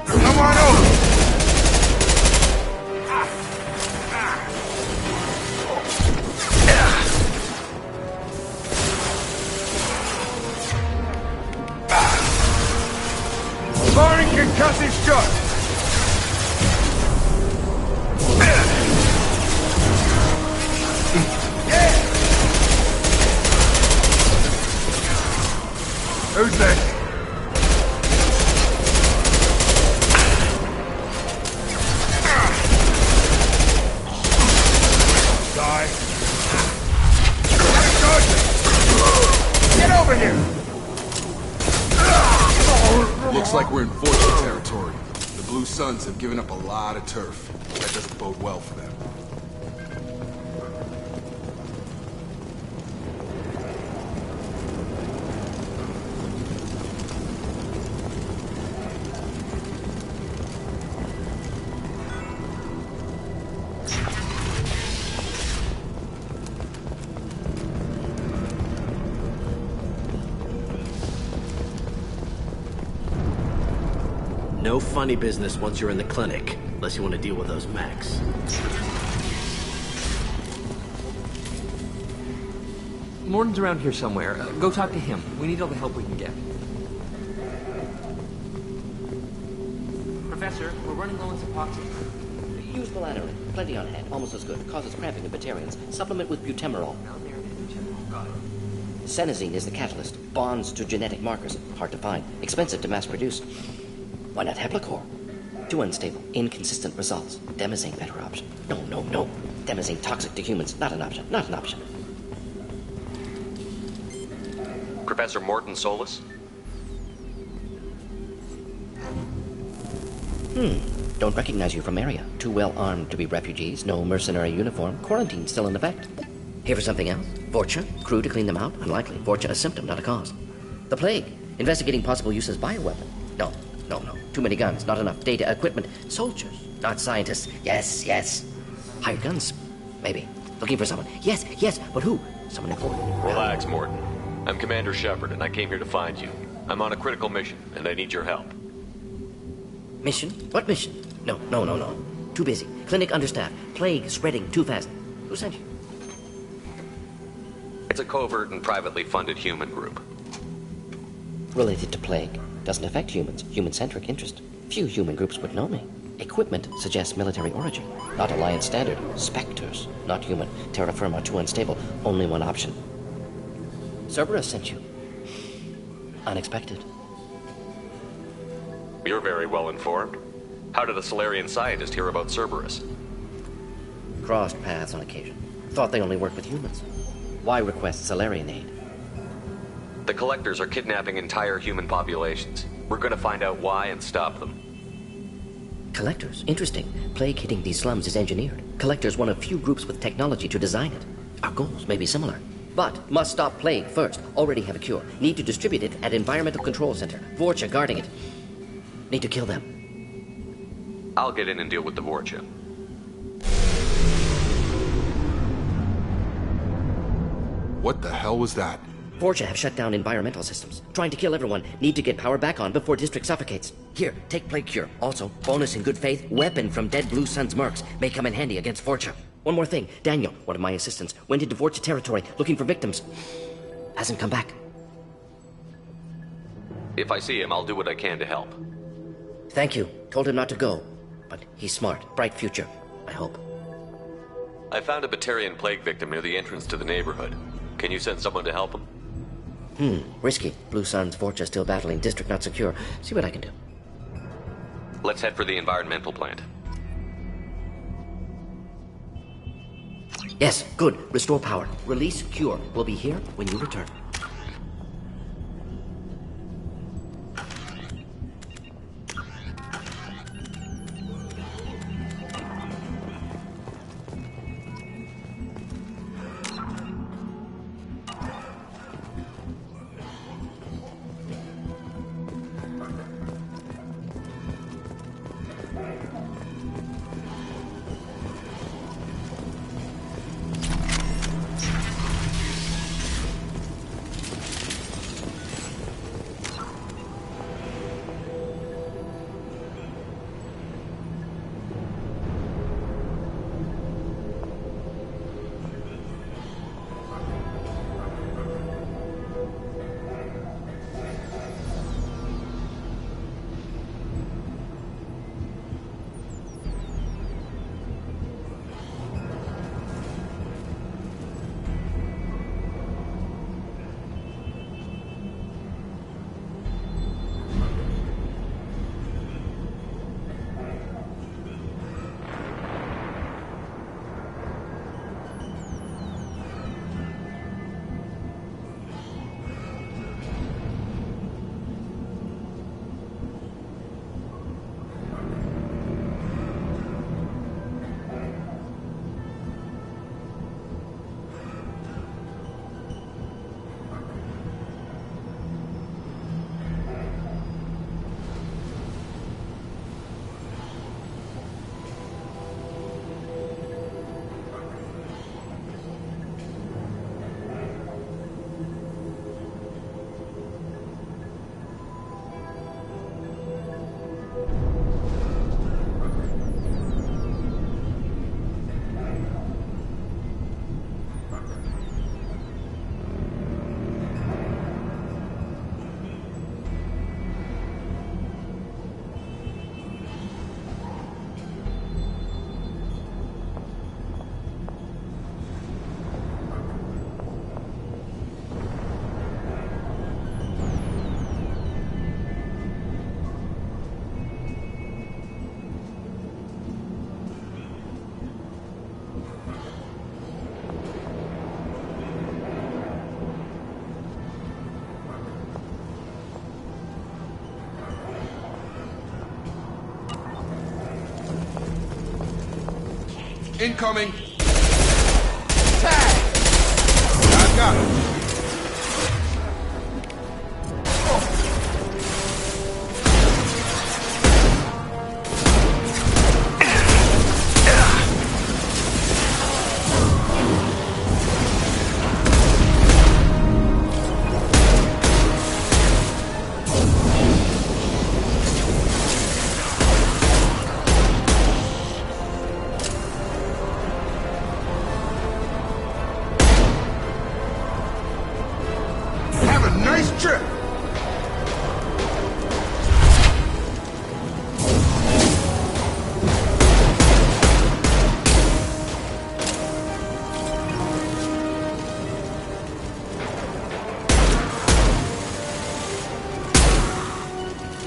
Come on over! like we're in Fortune territory. The Blue Suns have given up a lot of turf. That doesn't bode well for them. No funny business once you're in the clinic, unless you want to deal with those mechs. Morton's around here somewhere. Go talk to him. We need all the help we can get. Professor, we're running low on Suboxone. Use melatonin. Plenty on hand. Almost as good. Causes cramping in Batarians. Supplement with butemerol. Senesine is the catalyst. Bonds to genetic markers. Hard to find. Expensive to mass produce. Why not Heplicor? Too unstable. Inconsistent results. Demazine better option. No. Demazine toxic to humans. Not an option. Not an option. Professor Morton Solus? Don't recognize you from area. Too well armed to be refugees. No mercenary uniform. Quarantine still in effect. Here for something else? Vorcha? Crew to clean them out? Unlikely. Vorcha a symptom, not a cause. The plague. Investigating possible use as bioweapon. No. Too many guns, not enough data, equipment. Soldiers, not scientists. Yes. Hired guns, maybe. Looking for someone. Yes, but who? Someone important. Relax, Morton. I'm Commander Shepard, and I came here to find you. I'm on a critical mission, and I need your help. Mission? What mission? No. Too busy. Clinic understaffed. Plague spreading too fast. Who sent you? It's a covert and privately funded human group. Related to plague. Doesn't affect humans. Human-centric interest. Few human groups would know me. Equipment suggests military origin. Not Alliance standard. Spectres. Not human. Terra firma too unstable. Only one option. Cerberus sent you. Unexpected. You're very well informed. How did a Salarian scientist hear about Cerberus? Crossed paths on occasion. Thought they only worked with humans. Why request Salarian aid? The Collectors are kidnapping entire human populations. We're gonna find out why and stop them. Collectors? Interesting. Plague hitting these slums is engineered. Collectors one of few groups with technology to design it. Our goals may be similar. But must stop plague first. Already have a cure. Need to distribute it at Environmental Control Center. Vorcha guarding it. Need to kill them. I'll get in and deal with the Vorcha. What the hell was that? Vorcha have shut down environmental systems. Trying to kill everyone. Need to get power back on before district suffocates. Here, take plague cure. Also, bonus in good faith, weapon from dead Blue Suns mercs. May come in handy against Vorcha. One more thing. Daniel, one of my assistants, went into Vorcha territory looking for victims. Hasn't come back. If I see him, I'll do what I can to help. Thank you. Told him not to go. But he's smart. Bright future. I hope. I found a Batarian plague victim near the entrance to the neighborhood. Can you send someone to help him? Risky. Blue Suns, Vorcha still battling. District not secure. See what I can do. Let's head for the environmental plant. Yes, good. Restore power. Release cure. We'll be here when you return. Incoming! Tag! I've got it.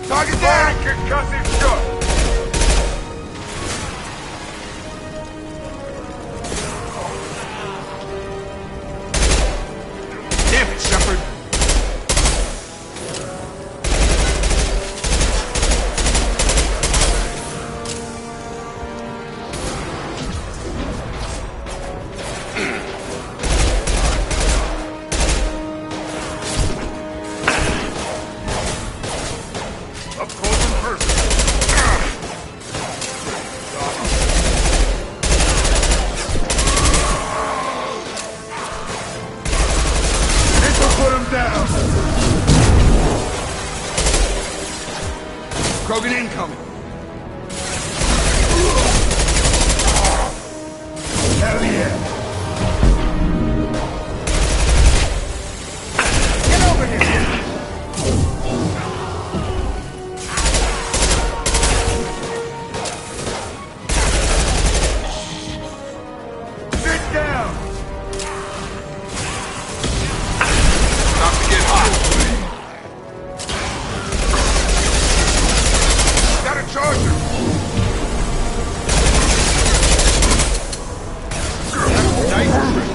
Target down! Concussive shot! Damn it, Shepard! Up close and personal. This will put him down. Krogan incoming! Hell yeah. Get over here! Sit down. Stop to get hot! Got a charger! Nice trick!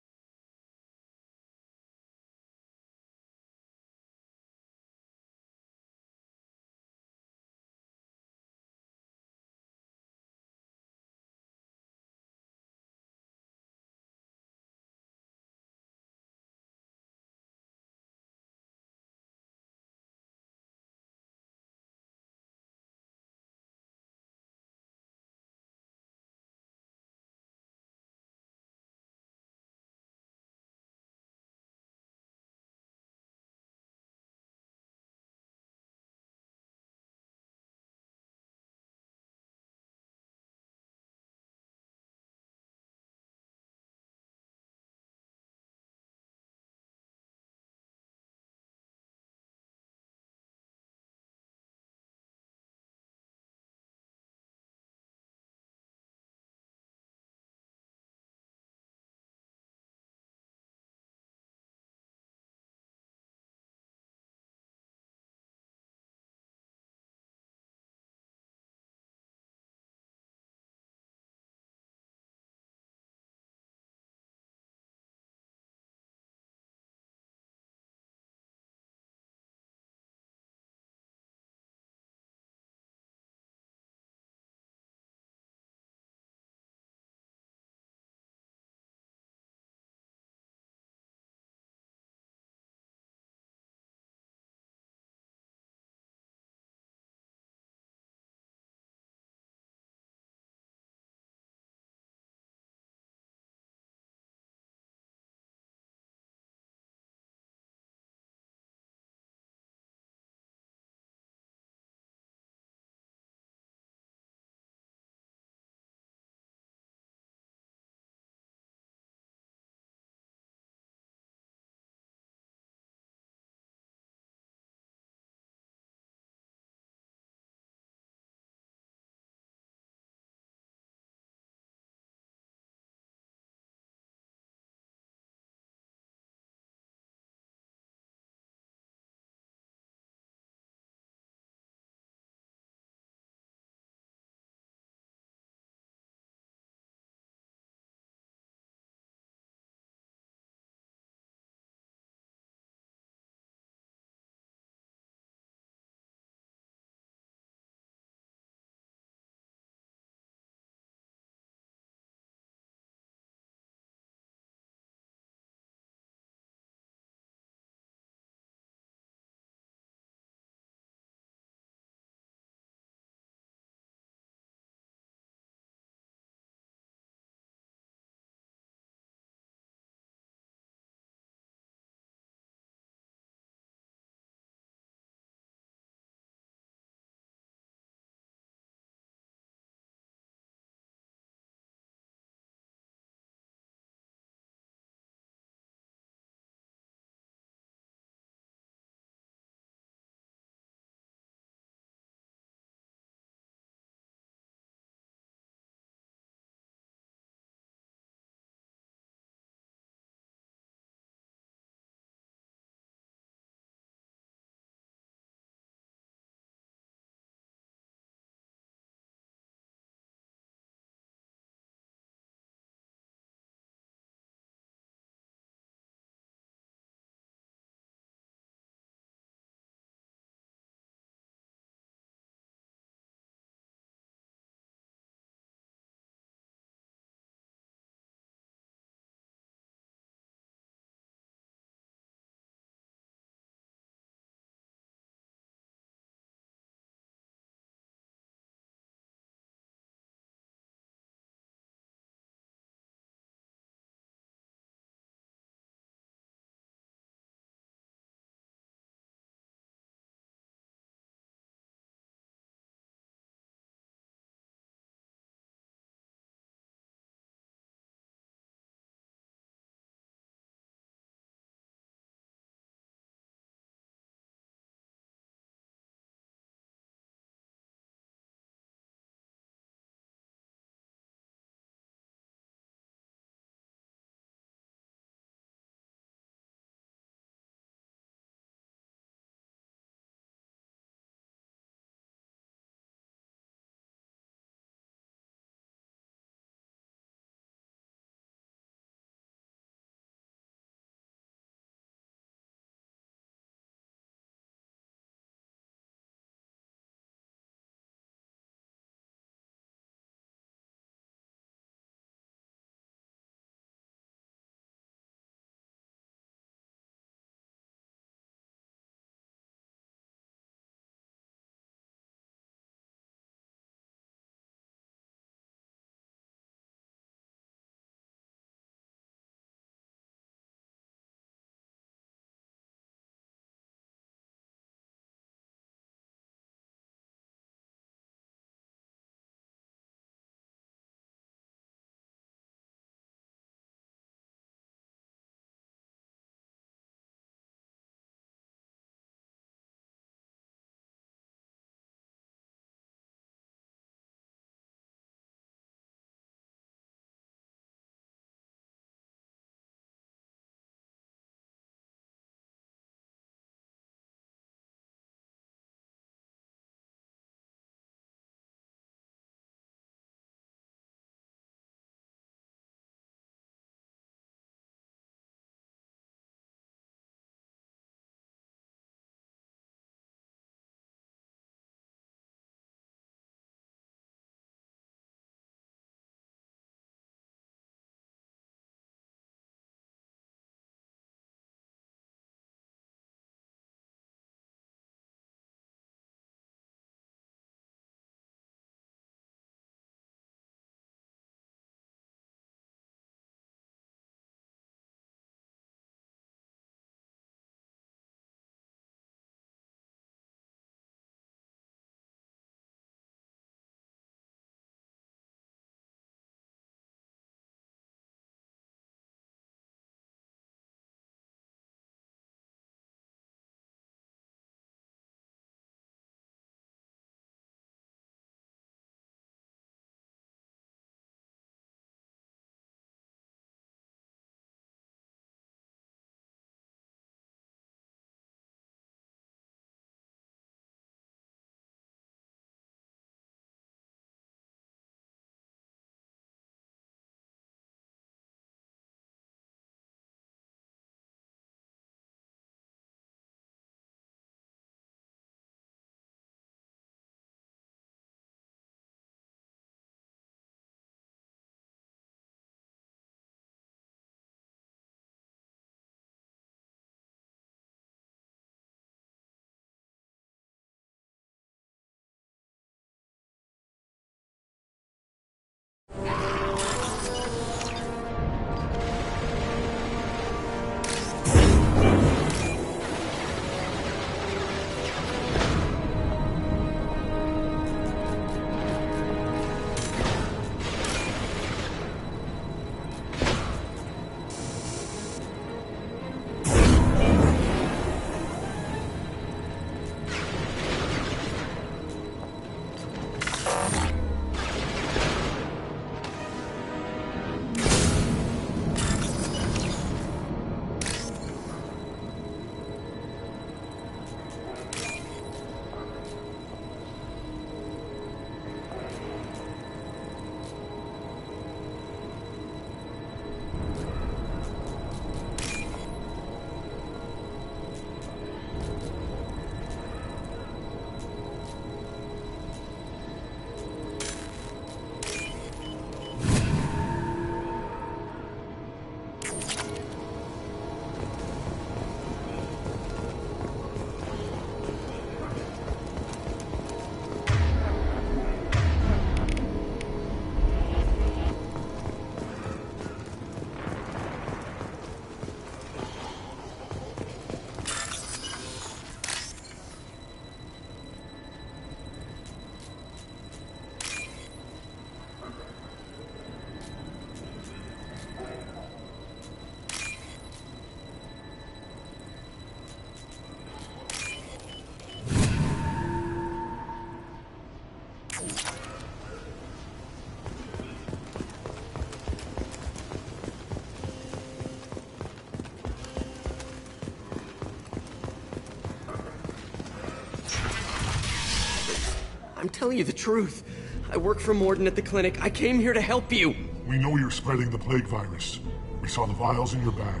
telling you the truth. I work for Mordin at the clinic. I came here to help you. We know you're spreading the plague virus. We saw the vials in your bag.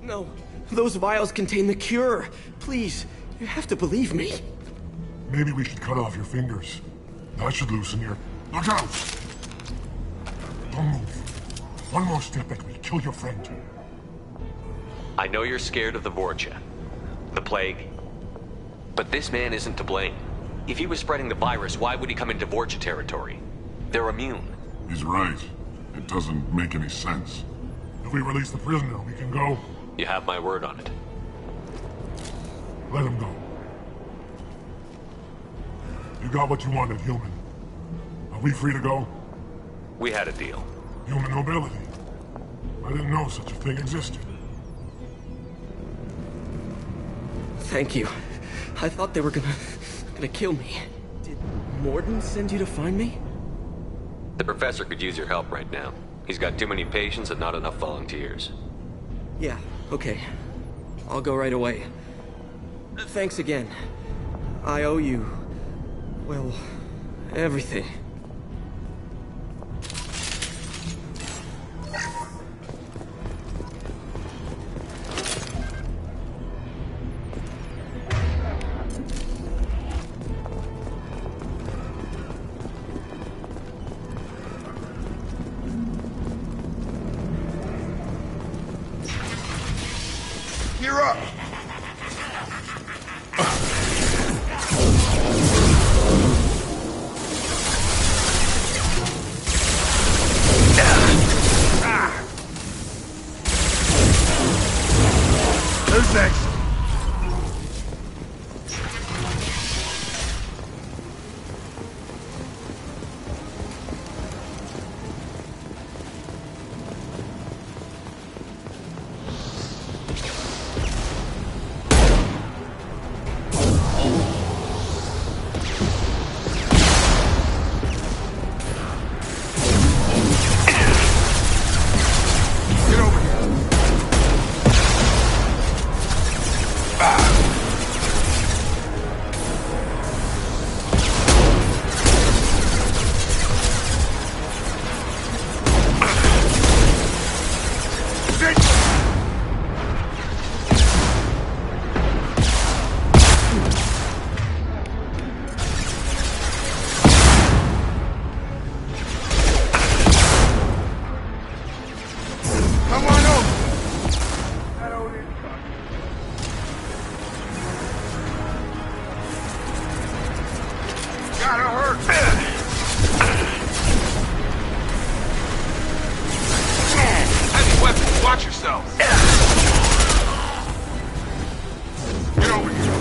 No, those vials contain the cure. Please, you have to believe me. Maybe we should cut off your fingers. That should loosen your... Look out! Don't move. One more step and we'll kill your friend. I know you're scared of the Vorcha, the plague, but this man isn't to blame. If he was spreading the virus, why would he come into Vorcha territory? They're immune. He's right. It doesn't make any sense. If we release the prisoner, we can go. You have my word on it. Let him go. You got what you wanted, human. Are we free to go? We had a deal. Human nobility. I didn't know such a thing existed. Thank you. I thought they were gonna kill me. Did Mordin send you to find me? The professor could use your help right now. He's got too many patients and not enough volunteers. Yeah, okay. I'll go right away. Thanks again. I owe you... well, everything. Gear up! Who's next? Watch yourselves! Get over here!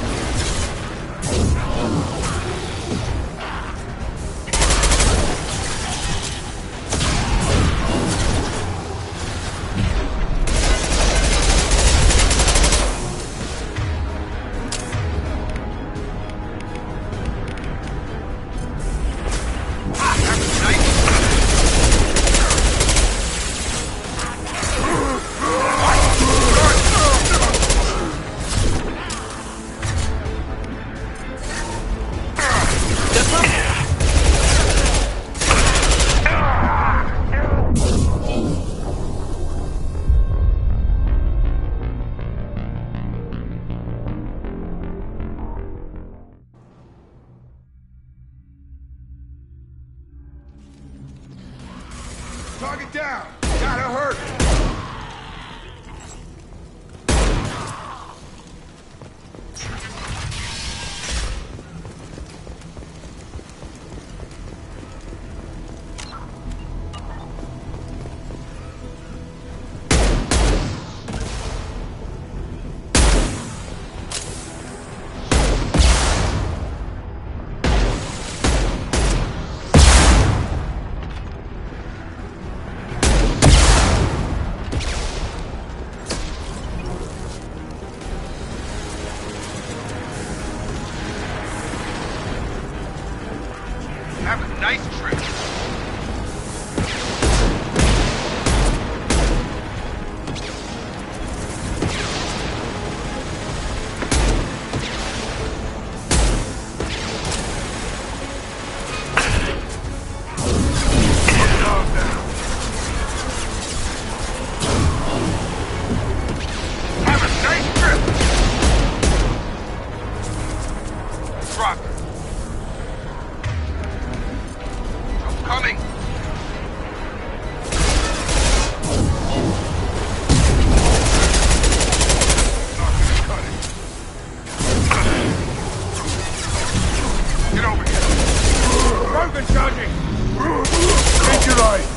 Target down! Gotta hurt!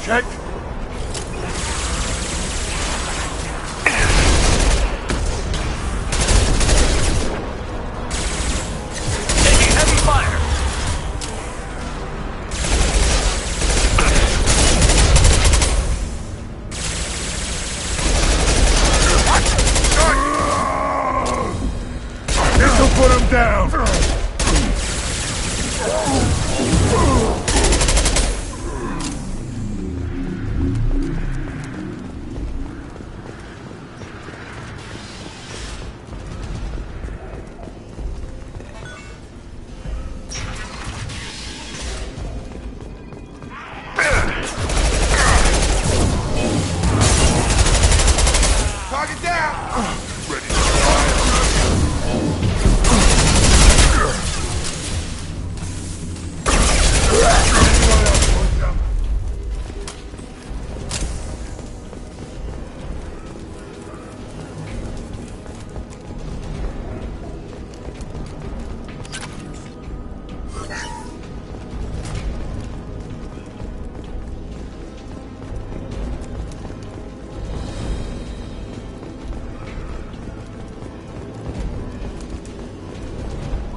Check. Taking heavy fire. This'll put him down. Target down.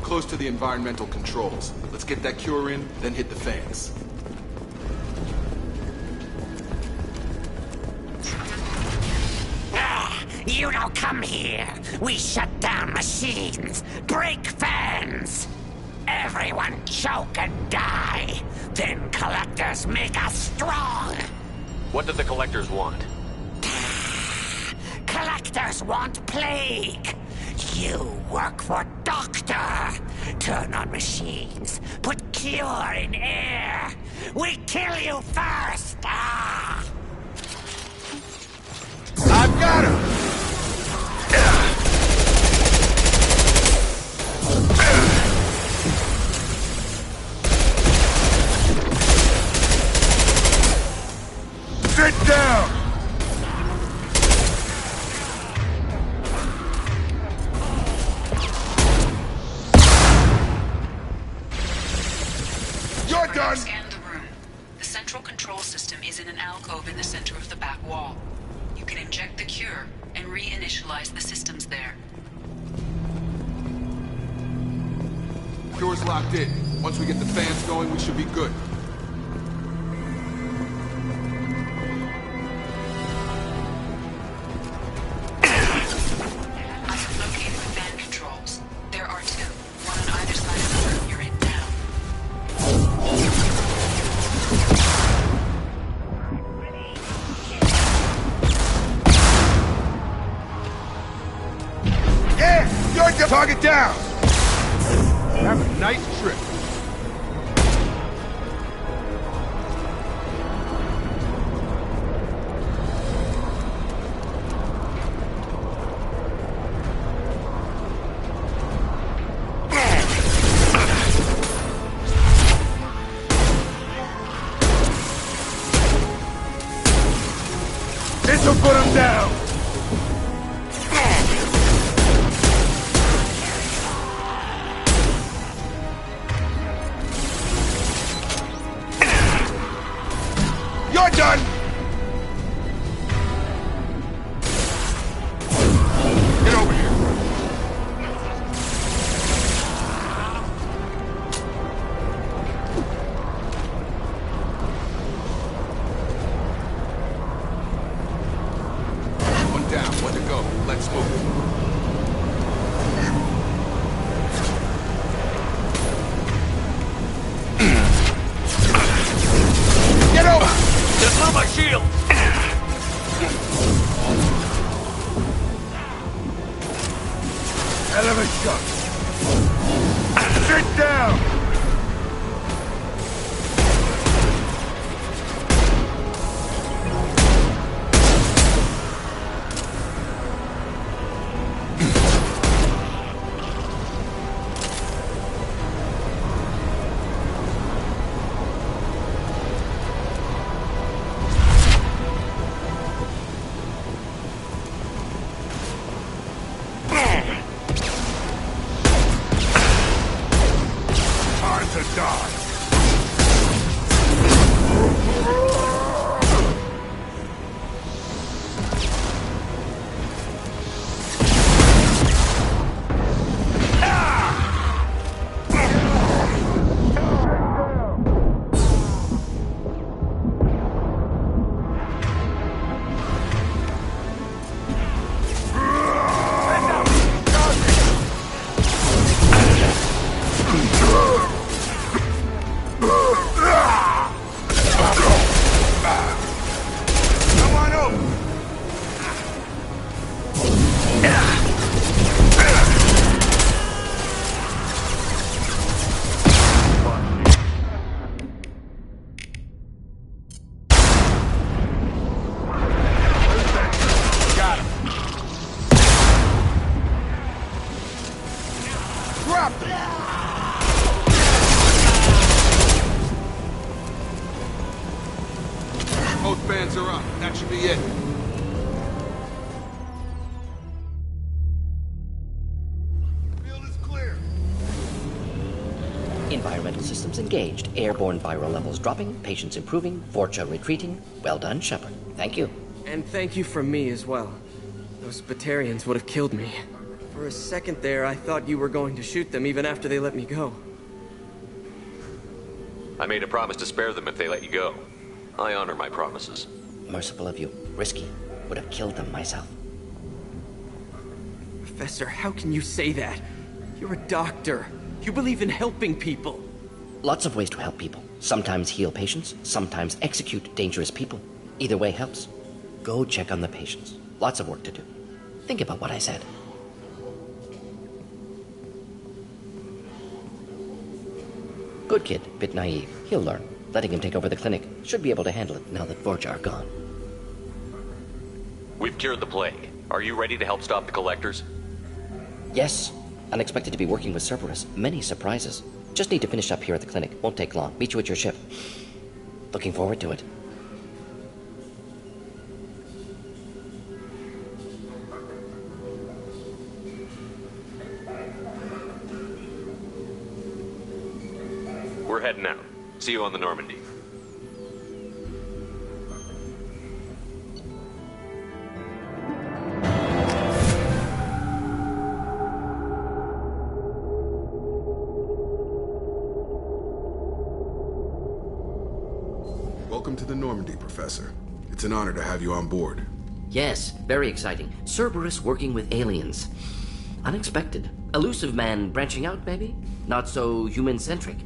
Close to the environmental controls. Let's get that cure in, then hit the fans. You don't come here. We shut down machines, break fans. Everyone choke and die. Then collectors make us strong. What do the collectors want? Collectors want plague. You work for Doctor. Turn on machines. Put cure in air. We kill you first. Ah. I've got him. Sit down. You're done. Scan the room. The central control system is in an alcove in the center of the back wall. You can inject the cure and reinitialize the systems there. Cure's locked in. Once we get the fans going, we should be good. I have located the fan controls. There are two, one on either side of the room you're in now. Yeah, you're the target down. Have a nice trip. This'll put him down. You're done! Get over here. One down, one to go. Let's move. Get over! Just blew my shield! Hell of a shot. Sit down! Both bands are up. That should be it. Environmental systems engaged. Airborne viral levels dropping. Patients improving. Vorcha retreating. Well done, Shepard. Thank you. And thank you from me as well. Those Batarians would have killed me. For a second there, I thought you were going to shoot them even after they let me go. I made a promise to spare them if they let you go. I honor my promises. Merciful of you. Risky. Would have killed them myself. Professor, how can you say that? You're a doctor. You believe in helping people. Lots of ways to help people. Sometimes heal patients, sometimes execute dangerous people. Either way helps. Go check on the patients. Lots of work to do. Think about what I said. Good kid, bit naive. He'll learn. Letting him take over the clinic. Should be able to handle it now that Vorcha are gone. We've cured the plague. Are you ready to help stop the Collectors? Yes. Unexpected to be working with Cerberus. Many surprises. Just need to finish up here at the clinic. Won't take long. Meet you at your ship. Looking forward to it. We're heading out. See you on the Normandy. Welcome to the Normandy, Professor. It's an honor to have you on board. Yes, very exciting. Cerberus working with aliens. Unexpected. Elusive man branching out, maybe? Not so human-centric.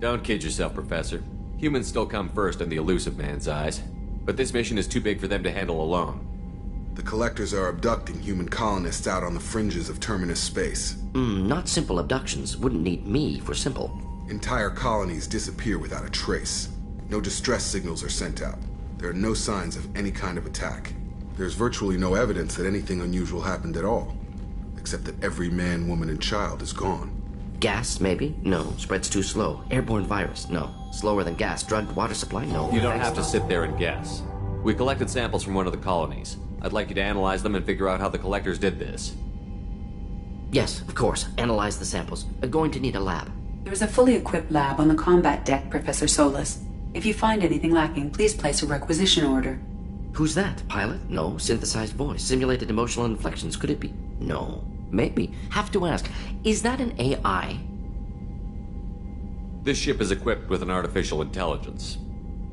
Don't kid yourself, Professor. Humans still come first in the Elusive man's eyes. But this mission is too big for them to handle alone. The Collectors are abducting human colonists out on the fringes of Terminus space. Not simple abductions. Wouldn't need me for simple. Entire colonies disappear without a trace. No distress signals are sent out. There are no signs of any kind of attack. There's virtually no evidence that anything unusual happened at all. Except that every man, woman, and child is gone. Gas, maybe? No. Spreads too slow. Airborne virus? No. Slower than gas. Drugged water supply? No. You don't have to sit there and guess. We collected samples from one of the colonies. I'd like you to analyze them and figure out how the Collectors did this. Yes, of course. Analyze the samples. Going to need a lab. There's a fully equipped lab on the combat deck, Professor Solis. If you find anything lacking, please place a requisition order. Who's that? Pilot? No. Synthesized voice. Simulated emotional inflections. Could it be? No. Maybe. Have to ask. Is that an AI? This ship is equipped with an artificial intelligence.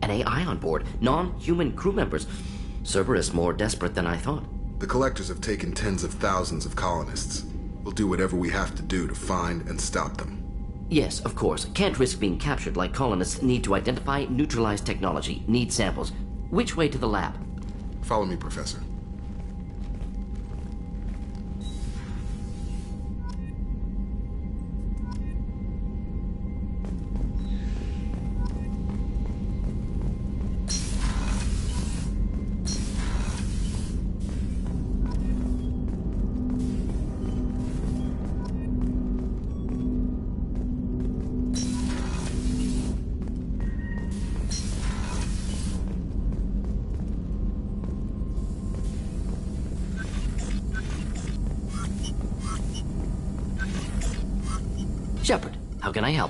An AI on board? Non-human crew members? Cerberus more desperate than I thought. The Collectors have taken tens of thousands of colonists. We'll do whatever we have to do to find and stop them. Yes, of course. Can't risk being captured like colonists need to identify, neutralize technology, need samples. Which way to the lab? Follow me, Professor. Shepard, how can I help?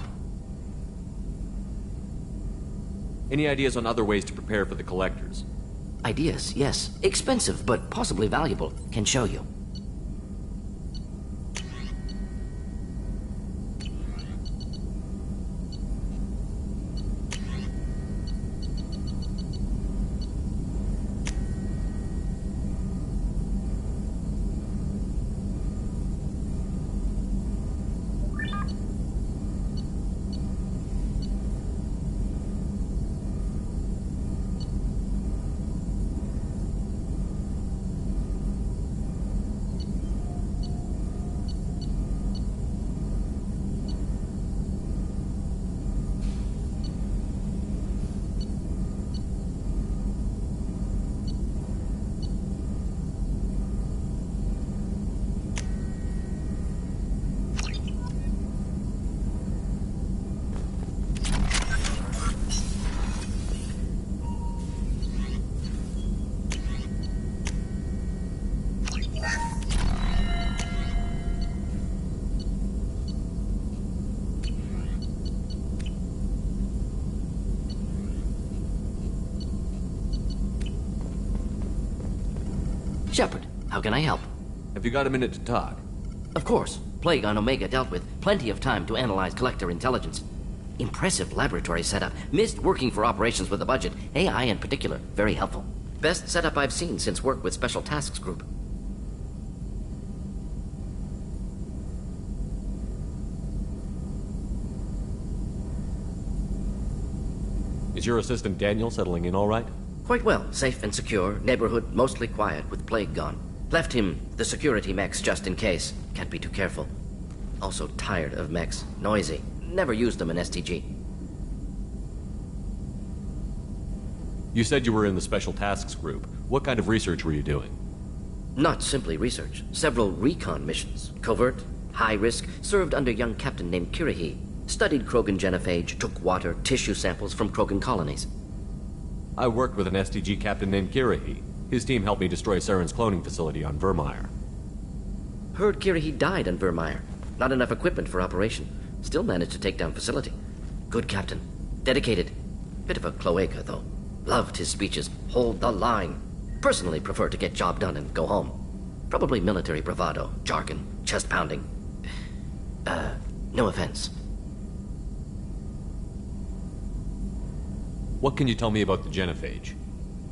Any ideas on other ways to prepare for the Collectors? Ideas, yes. Expensive, but possibly valuable. Can show you. Shepard, how can I help? Have you got a minute to talk? Of course. Plague on Omega dealt with. Plenty of time to analyze Collector intelligence. Impressive laboratory setup. Missed working for operations with a budget. AI in particular. Very helpful. Best setup I've seen since work with Special Tasks Group. Is your assistant Daniel settling in all right? Quite well. Safe and secure. Neighborhood mostly quiet with Plague gone. Left him the security mechs just in case. Can't be too careful. Also tired of mechs. Noisy. Never used them in STG. You said you were in the Special Tasks Group. What kind of research were you doing? Not simply research. Several recon missions. Covert, high risk, served under a young captain named Kirihi. Studied Krogan genophage, took water, tissue samples from Krogan colonies. I worked with an STG captain named Kirihi. His team helped me destroy Saren's cloning facility on Vermeer. Heard Kirihi died on Vermeer. Not enough equipment for operation. Still managed to take down facility. Good captain. Dedicated. Bit of a cloaca, though. Loved his speeches. Hold the line. Personally prefer to get job done and go home. Probably military bravado, jargon, chest pounding. No offense. What can you tell me about the genophage?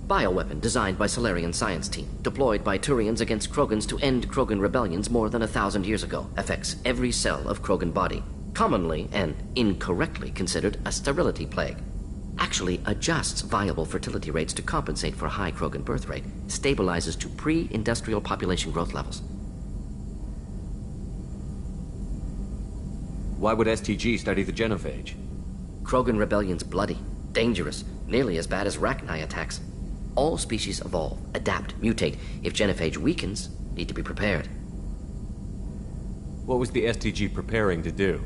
Bioweapon designed by Solarian science team, deployed by Turians against Krogans to end Krogan rebellions more than 1,000 years ago. Affects every cell of Krogan body. Commonly and incorrectly considered a sterility plague. Actually adjusts viable fertility rates to compensate for high Krogan birth rate. Stabilizes to pre-industrial population growth levels. Why would STG study the genophage? Krogan rebellion's bloody, dangerous, nearly as bad as Rachni attacks. All species evolve, adapt, mutate. If genophage weakens, need to be prepared. What was the STG preparing to do?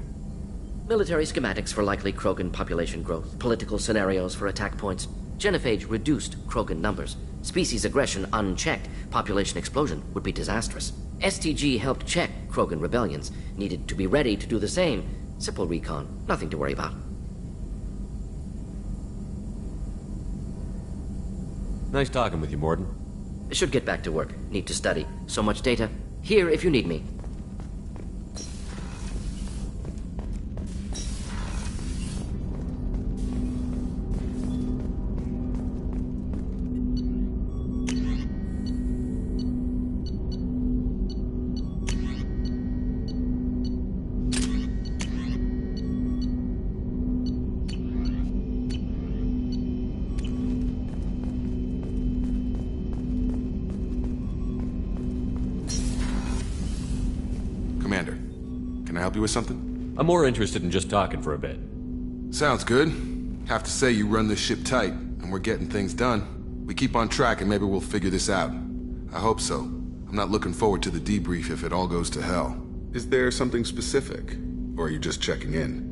Military schematics for likely Krogan population growth, political scenarios for attack points. Genophage reduced Krogan numbers. Species aggression unchecked, population explosion would be disastrous. STG helped check Krogan rebellions, needed to be ready to do the same. Simple recon, nothing to worry about. Nice talking with you, Mordin. Should get back to work. Need to study. So much data. Here if you need me. Commander, can I help you with something? I'm more interested in just talking for a bit. Sounds good. Have to say you run this ship tight, and we're getting things done. We keep on track and maybe we'll figure this out. I hope so. I'm not looking forward to the debrief if it all goes to hell. Is there something specific? Or are you just checking in?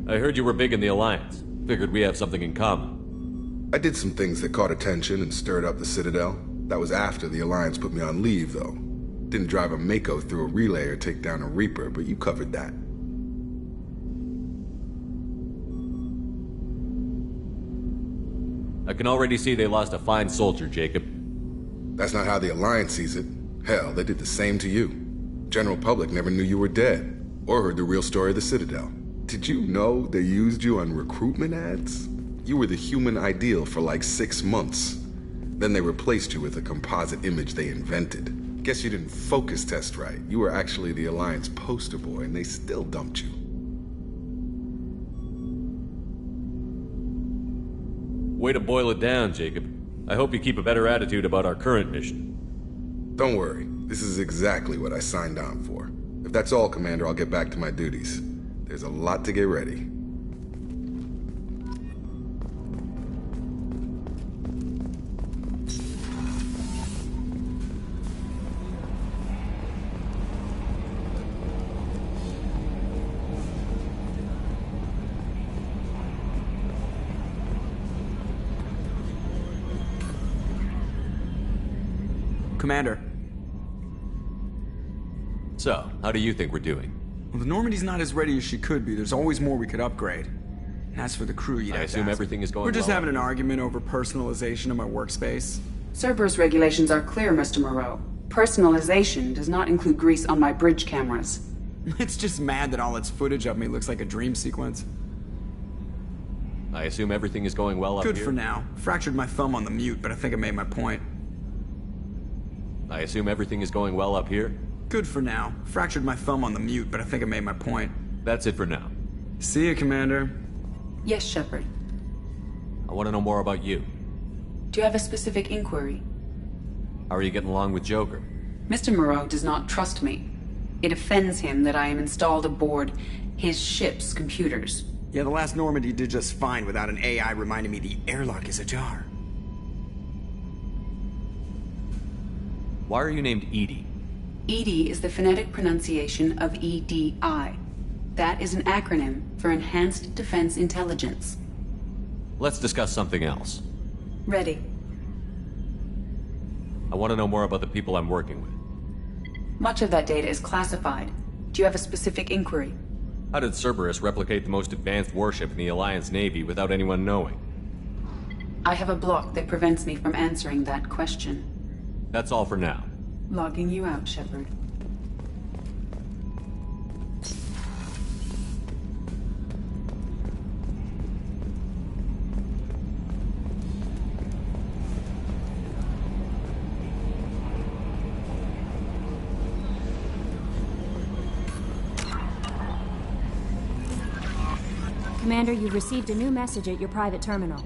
I heard you were big in the Alliance. Figured we have something in common. I did some things that caught attention and stirred up the Citadel. That was after the Alliance put me on leave, though. Didn't drive a Mako through a relay or take down a Reaper, but you covered that. I can already see they lost a fine soldier, Jacob. That's not how the Alliance sees it. Hell, they did the same to you. General public never knew you were dead, or heard the real story of the Citadel. Did you know they used you on recruitment ads? You were the human ideal for like 6 months. Then they replaced you with a composite image they invented. Guess you didn't focus test right. You were actually the Alliance poster boy, and they still dumped you. Way to boil it down, Jacob. I hope you keep a better attitude about our current mission. Don't worry. This is exactly what I signed on for. If that's all, Commander, I'll get back to my duties. There's a lot to get ready. Commander. So, how do you think we're doing? Well, the Normandy's not as ready as she could be. There's always more we could upgrade. And as for the crew, you'd I have to assume ask everything is going We're just well having up an here. argument over personalization of my workspace. Cerberus regulations are clear, Mr. Moreau. Personalization does not include grease on my bridge cameras. It's just mad that all its footage of me looks like a dream sequence. I assume everything is going well up here? Good for now. Fractured my thumb on the mute, but I think I made my point. I assume everything is going well up here? Good for now. Fractured my thumb on the mute, but I think I made my point. That's it for now. See you, Commander. Yes, Shepard. I want to know more about you. Do you have a specific inquiry? How are you getting along with Joker? Mr. Moreau does not trust me. It offends him that I am installed aboard his ship's computers. Yeah, the last Normandy did just fine without an AI reminding me the airlock is ajar. Why are you named Edie? EDI is the phonetic pronunciation of EDI. That is an acronym for Enhanced Defense Intelligence. Let's discuss something else. Ready. I want to know more about the people I'm working with. Much of that data is classified. Do you have a specific inquiry? How did Cerberus replicate the most advanced warship in the Alliance Navy without anyone knowing? I have a block that prevents me from answering that question. That's all for now. Logging you out, Shepard. Commander, you've received a new message at your private terminal.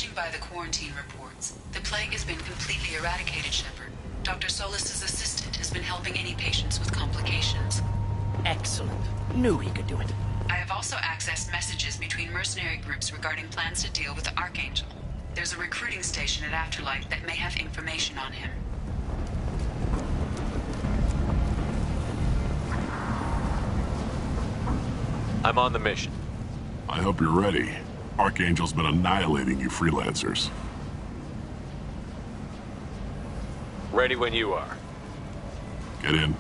Judging by the quarantine reports, the plague has been completely eradicated, Shepard. Dr. Solis's assistant has been helping any patients with complications. Excellent. Knew he could do it. I have also accessed messages between mercenary groups regarding plans to deal with the Archangel. There's a recruiting station at Afterlight that may have information on him. I'm on the mission. I hope you're ready. Archangel's been annihilating you freelancers. Ready when you are. Get in.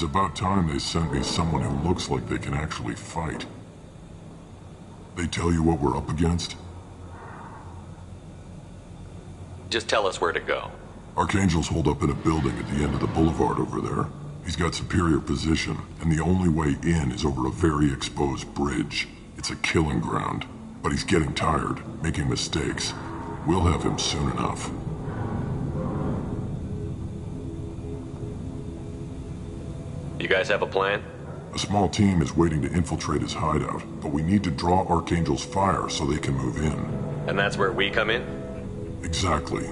It's about time they sent me someone who looks like they can actually fight. They tell you what we're up against? Just tell us where to go. Archangel's holed up in a building at the end of the boulevard over there. He's got superior position, and the only way in is over a very exposed bridge. It's a killing ground, but he's getting tired, making mistakes. We'll have him soon enough. You guys have a plan? A small team is waiting to infiltrate his hideout, but we need to draw Archangel's fire so they can move in. And that's where we come in? Exactly.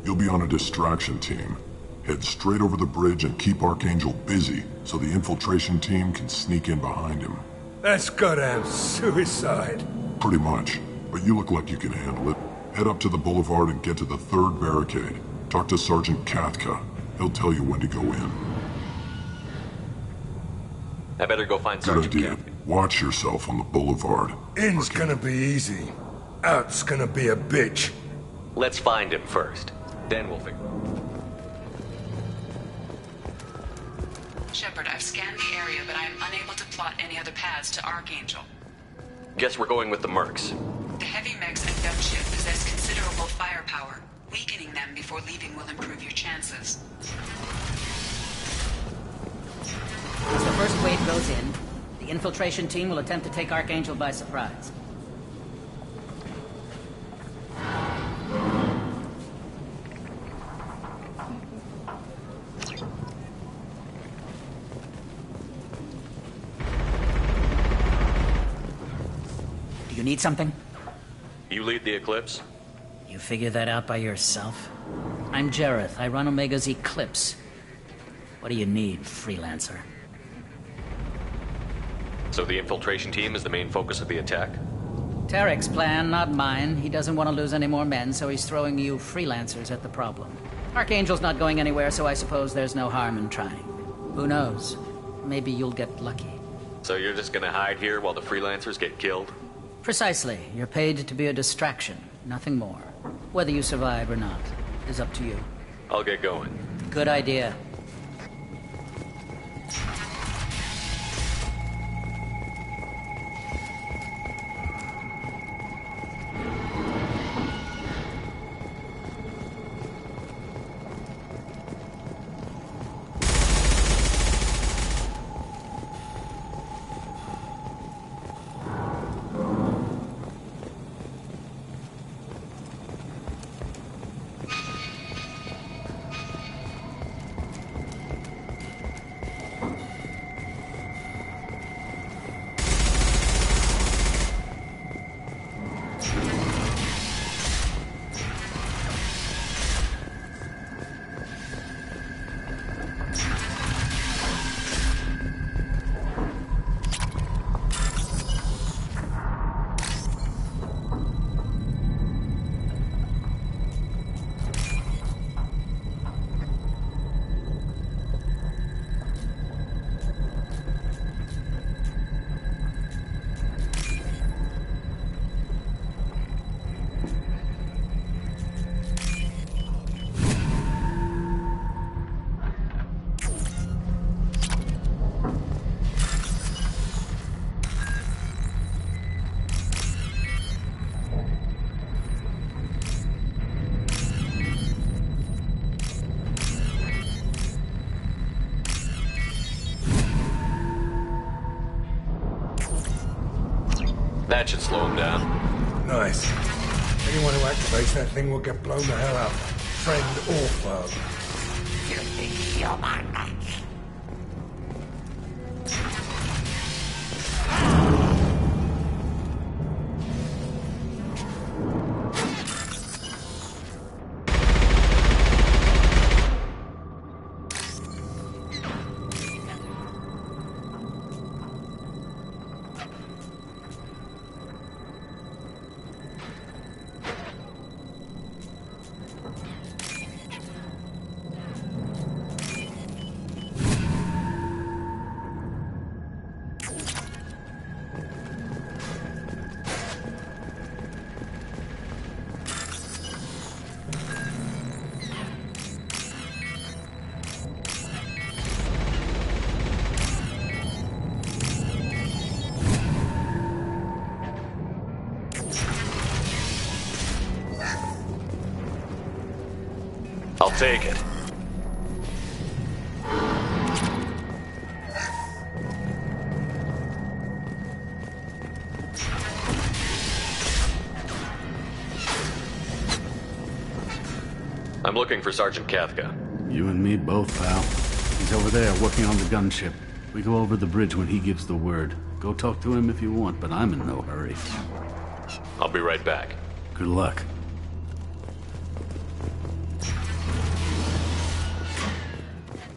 You'll be on a distraction team. Head straight over the bridge and keep Archangel busy so the infiltration team can sneak in behind him. That's goddamn suicide. Pretty much, but you look like you can handle it. Head up to the boulevard and get to the third barricade. Talk to Sergeant Katka. He'll tell you when to go in. I better go find Good Sergeant idea. Katka. Watch yourself on the boulevard. In's gonna be easy. Out's gonna be a bitch. Let's find him first. Then we'll figure. Shepard, I've scanned the area, but I am unable to plot any other paths to Archangel. Guess we're going with the Mercs. The heavy mechs and gunship possess considerable firepower. Weakening them before leaving will improve your chances. As the first wave goes in, the infiltration team will attempt to take Archangel by surprise. Do you need something? You lead the Eclipse? You figure that out by yourself? I'm Jareth. I run Omega's Eclipse. What do you need, freelancer? So the infiltration team is the main focus of the attack? Tarek's plan, not mine. He doesn't want to lose any more men, so he's throwing you freelancers at the problem. Archangel's not going anywhere, so I suppose there's no harm in trying. Who knows? Maybe you'll get lucky. So you're just gonna hide here while the freelancers get killed? Precisely. You're paid to be a distraction, nothing more. Whether you survive or not is up to you. I'll get going. Good idea. That should slow him down. Nice. Anyone who activates that thing will get blown the hell up. Friend or foe. Filthy human. I'll take it. I'm looking for Sergeant Kafka. You and me both, pal. He's over there working on the gunship. We go over the bridge when he gives the word. Go talk to him if you want, but I'm in no hurry. I'll be right back. Good luck.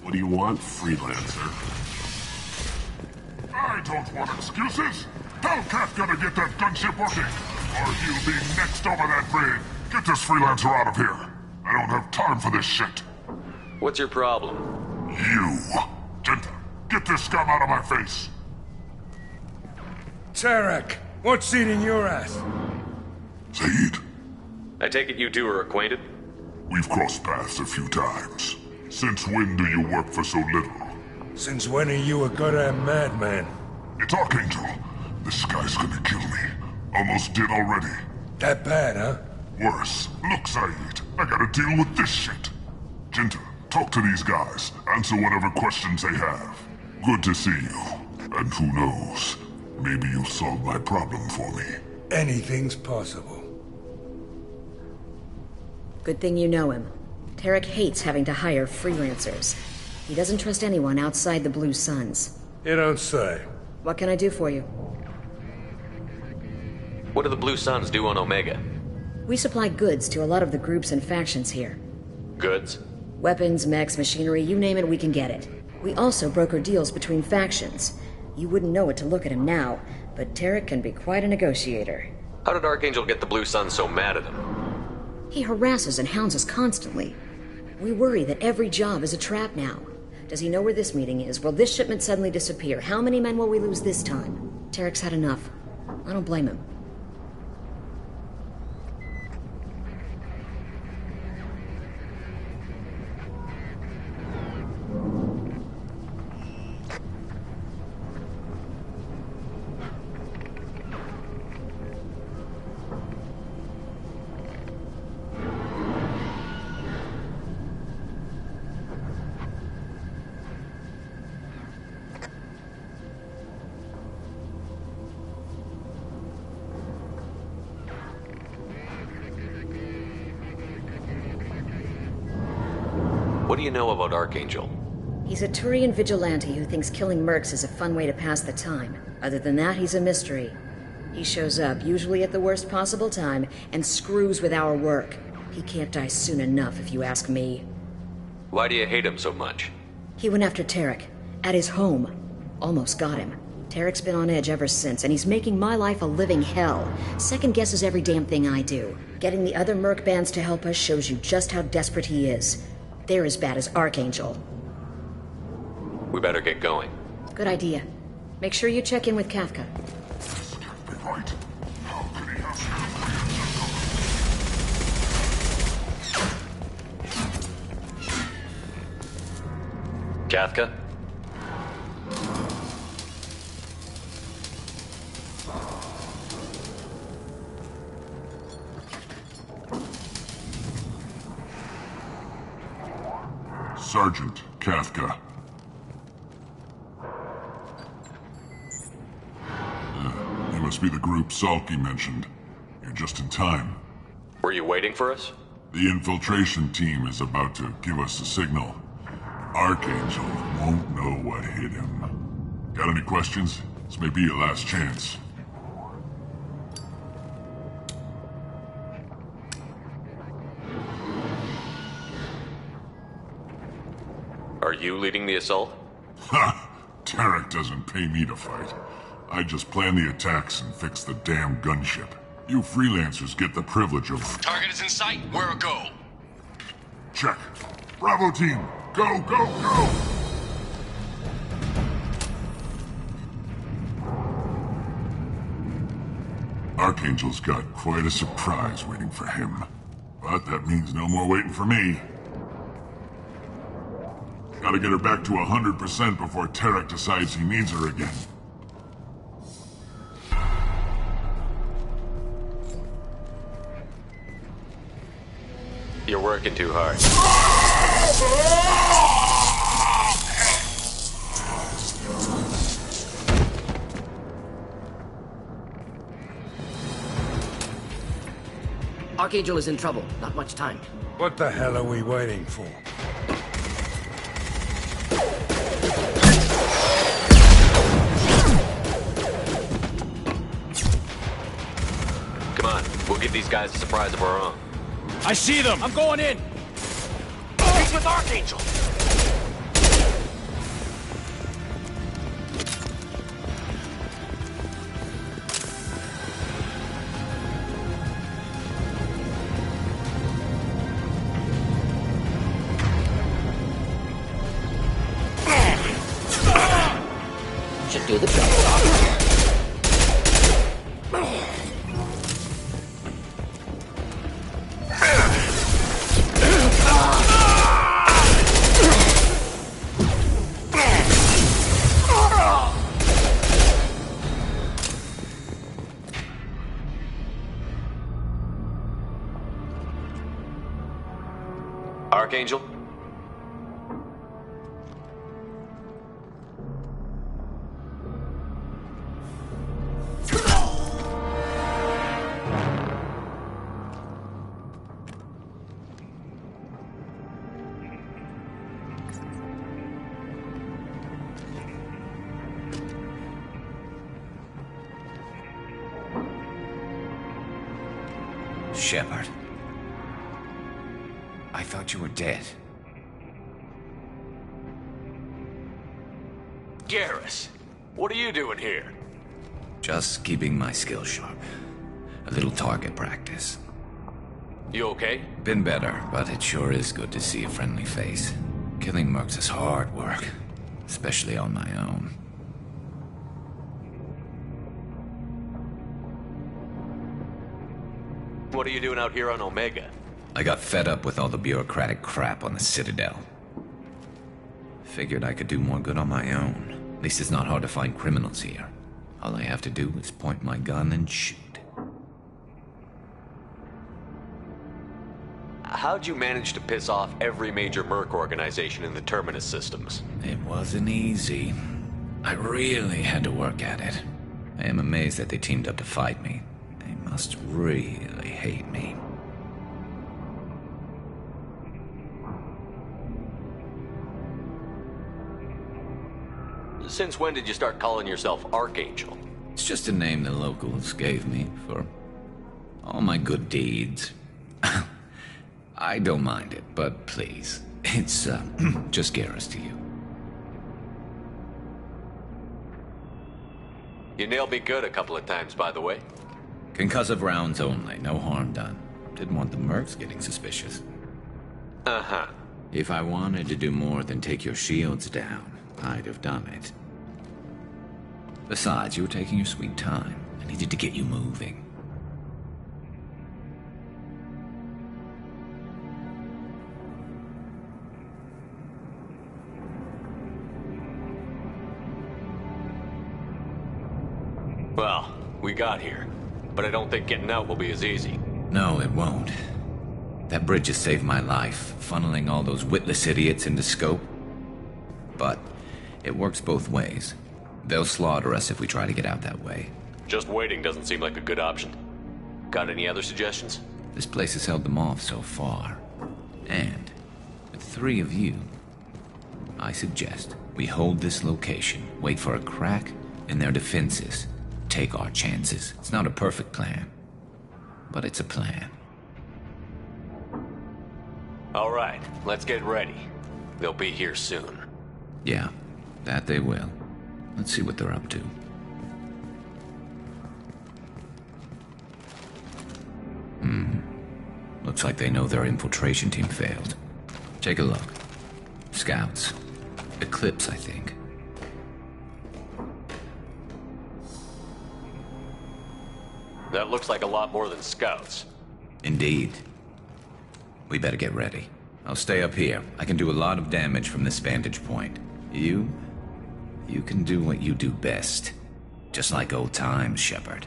What do you want, freelancer? I don't want excuses. Tell Kafka to get that gunship working, or he'll be next over that bridge. Get this freelancer out of here. I don't have time for this shit. What's your problem? You. Genta, get this scum out of my face. Tarek, what's eating your ass? Zaid, I take it you two are acquainted? we've crossed paths a few times. Since when do you work for so little? Since when are you a goddamn madman? It's Archangel. This guy's gonna kill me. Almost did already. That bad, huh? Worse. Look, Zaid, I gotta deal with this shit. Genta, talk to these guys. Answer whatever questions they have. Good to see you. And who knows, maybe you'll solve my problem for me. Anything's possible. Good thing you know him. Tarek hates having to hire freelancers. He doesn't trust anyone outside the Blue Suns. You don't say. What can I do for you? What do the Blue Suns do on Omega? We supply goods to a lot of the groups and factions here. Goods? Weapons, mechs, machinery, you name it, we can get it. We also broker deals between factions. You wouldn't know it to look at him now, but Tarek can be quite a negotiator. How did Archangel get the Blue Suns so mad at him? He harasses and hounds us constantly. We worry that every job is a trap now. Does he know where this meeting is? Will this shipment suddenly disappear? How many men will we lose this time? Tarek's had enough. I don't blame him. What do you know about Archangel? He's a Turian vigilante who thinks killing mercs is a fun way to pass the time. Other than that, he's a mystery. He shows up, usually at the worst possible time, and screws with our work. He can't die soon enough, if you ask me. Why do you hate him so much? He went after Tarek, at his home. Almost got him. Tarek's been on edge ever since, and he's making my life a living hell. Second guesses every damn thing I do. Getting the other merc bands to help us shows you just how desperate he is. They're as bad as Archangel. We better get going. Good idea. Make sure you check in with Kafka. Right. How could he have... Kafka? Sergeant Kafka. He must must be the group Salky mentioned. You're just in time. Were you waiting for us? The infiltration team is about to give us a signal. Archangel won't know what hit him. Got any questions? This may be your last chance. Are you leading the assault? Ha! Tarek doesn't pay me to fight. I just plan the attacks and fix the damn gunship. You freelancers get the privilege of... Target is in sight. Where a go? Check. Bravo team! Go, go, go! Archangel's got quite a surprise waiting for him. But that means no more waiting for me. Gotta get her back to 100% before Tarek decides he needs her again. You're working too hard. Archangel is in trouble. Not much time. What the hell are we waiting for? Come on, we'll give these guys a surprise of our own. I see them! I'm going in! He's with Archangel! Should do the job. Archangel? Shepard. I thought you were dead. Garrus, what are you doing here? Just keeping my skills sharp. A little target practice. You okay? Been better, but it sure is good to see a friendly face. Killing mercs is hard work, especially on my own. What are you doing out here on Omega? I got fed up with all the bureaucratic crap on the Citadel. Figured I could do more good on my own. At least it's not hard to find criminals here. All I have to do is point my gun and shoot. How'd you manage to piss off every major merc organization in the Terminus systems? It wasn't easy. I really had to work at it. I am amazed that they teamed up to fight me. They must really hate me. Since when did you start calling yourself Archangel? It's just a name the locals gave me for all my good deeds. I don't mind it, but please, it's just Garrus to you. You nailed me good a couple of times, by the way. Concussive rounds only, no harm done. Didn't want the mercs getting suspicious. Uh-huh. If I wanted to do more than take your shields down, I'd have done it. Besides, you were taking your sweet time. I needed to get you moving. Well, we got here. But I don't think getting out will be as easy. No, it won't. That bridge has saved my life, funneling all those witless idiots into scope. But it works both ways. They'll slaughter us if we try to get out that way. Just waiting doesn't seem like a good option. Got any other suggestions? This place has held them off so far. And with 3 of you, I suggest we hold this location, wait for a crack in their defenses, take our chances. It's not a perfect plan, but it's a plan. All right, let's get ready. They'll be here soon. Yeah, that they will. Let's see what they're up to. Looks like they know their infiltration team failed. Take a look. Scouts. Eclipse, I think. That looks like a lot more than scouts. Indeed. We better get ready. I'll stay up here. I can do a lot of damage from this vantage point. You can do what you do best. Just like old times, Shepard.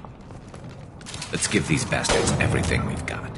Let's give these bastards everything we've got.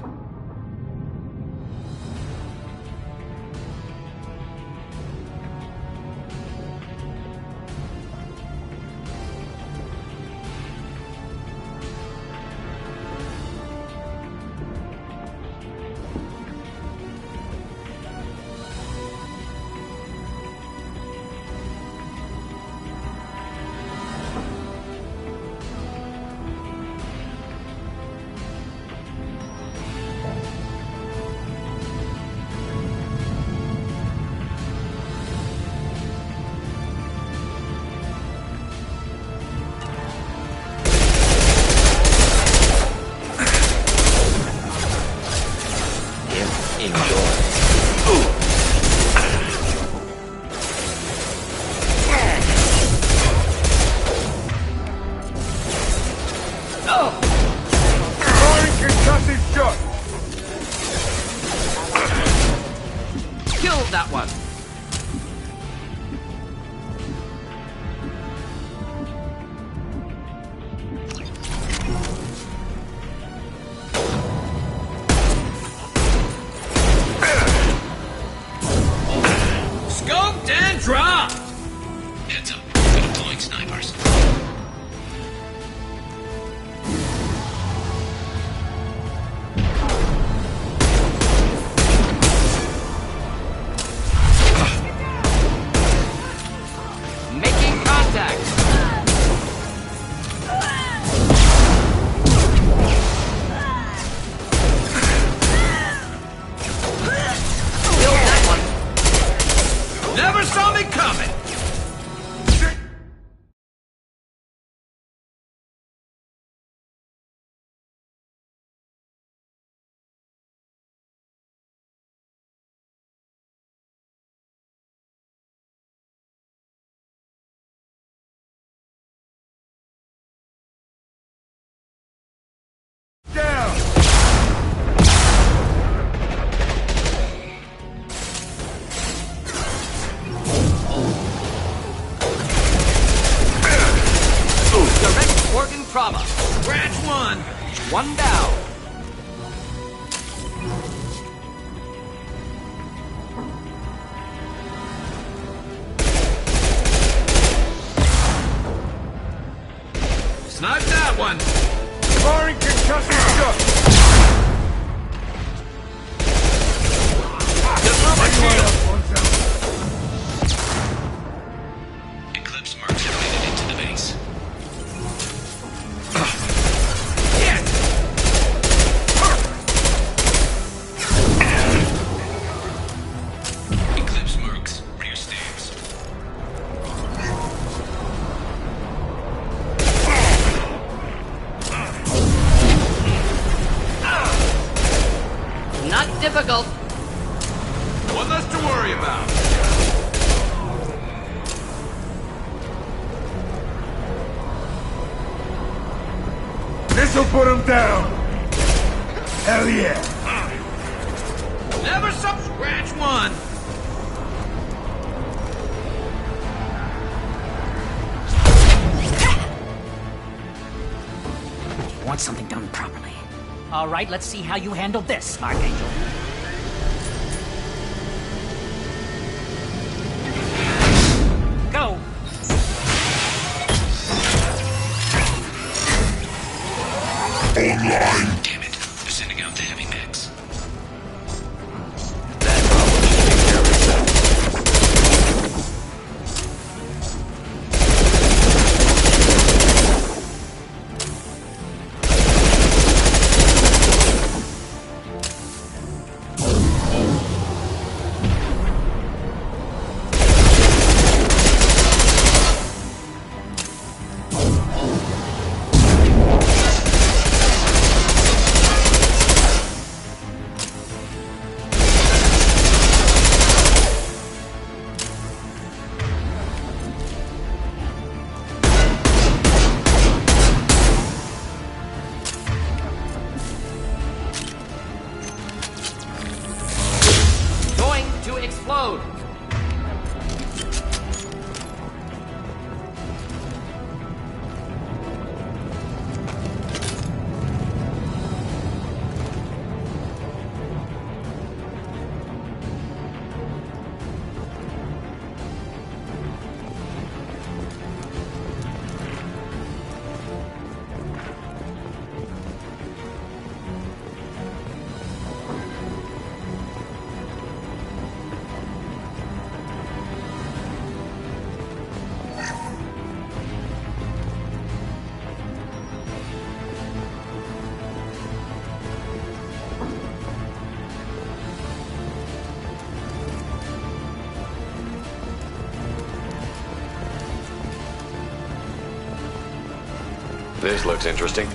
One down. Snipe that one. Firing concussion shot. Eclipse mercs have made it into the base. Eclipse mercs, rear stairs. Not difficult. One less to worry about. This'll put him down. Hell yeah. Never some scratch one. You want something done properly. All right, let's see how you handle this, Archangel. Go! line? Damn it. They're sending out the heavy mechs. That problem should take care of itself. Going to explode! This looks interesting.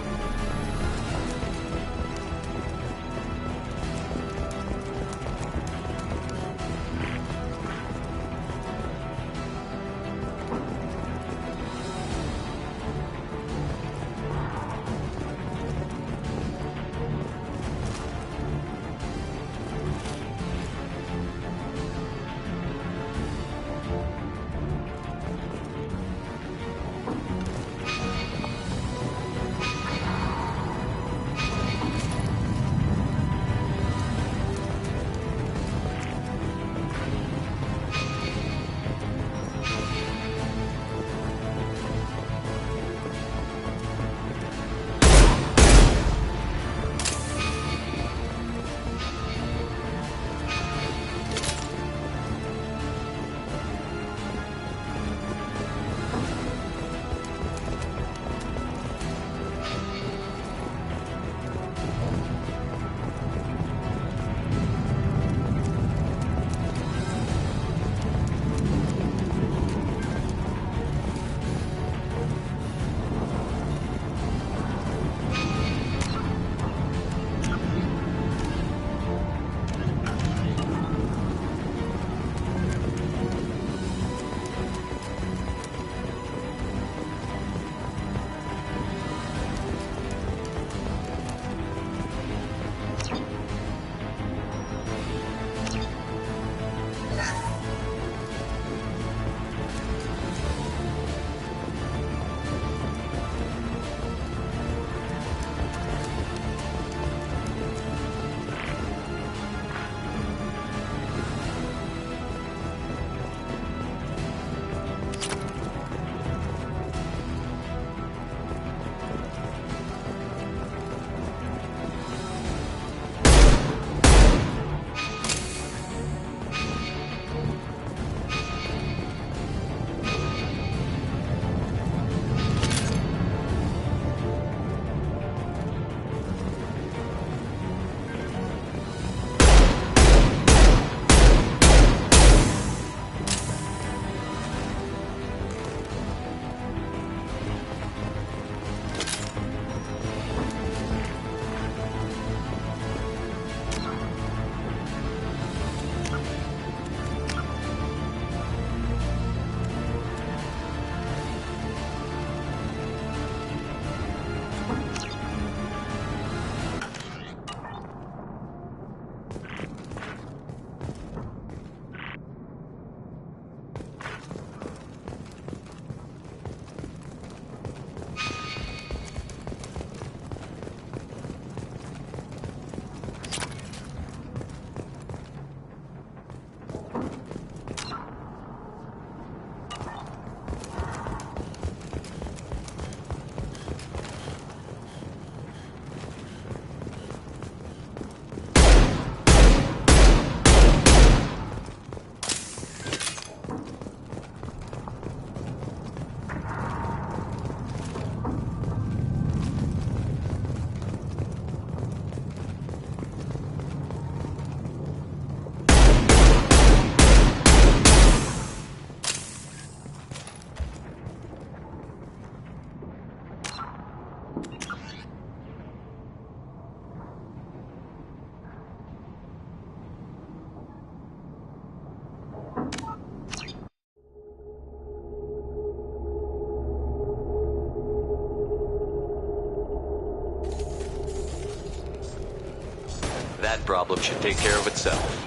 problem should take care of itself.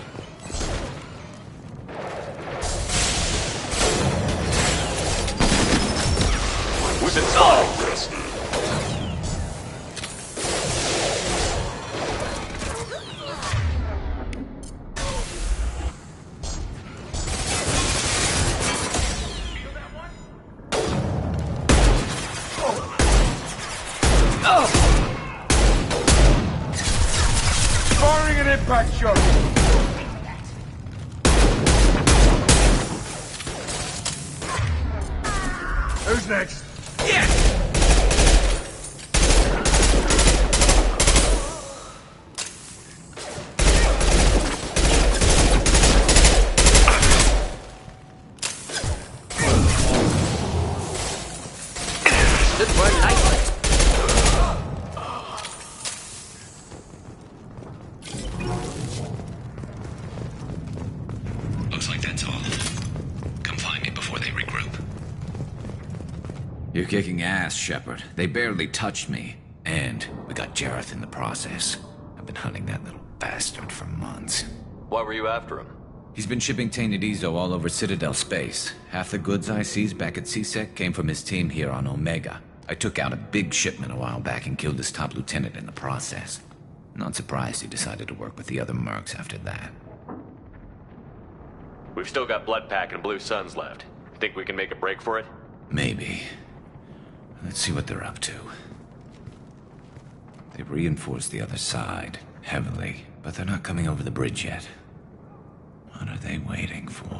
We've been solving this. Firing an impact shot! Who's next? Should work nicely. Looks like that's all. Come find me before they regroup. You're kicking ass, Shepard. They barely touched me. And we got Jareth in the process. I've been hunting that little bastard for months. Why were you after him? He's been shipping tainted Ezo all over Citadel space. Half the goods I seized back at CSEC came from his team here on Omega. I took out a big shipment a while back and killed his top lieutenant in the process. Not surprised he decided to work with the other mercs after that. We've still got Bloodpack and Blue Suns left. Think we can make a break for it? Maybe. Let's see what they're up to. They've reinforced the other side, heavily, but they're not coming over the bridge yet. What are they waiting for?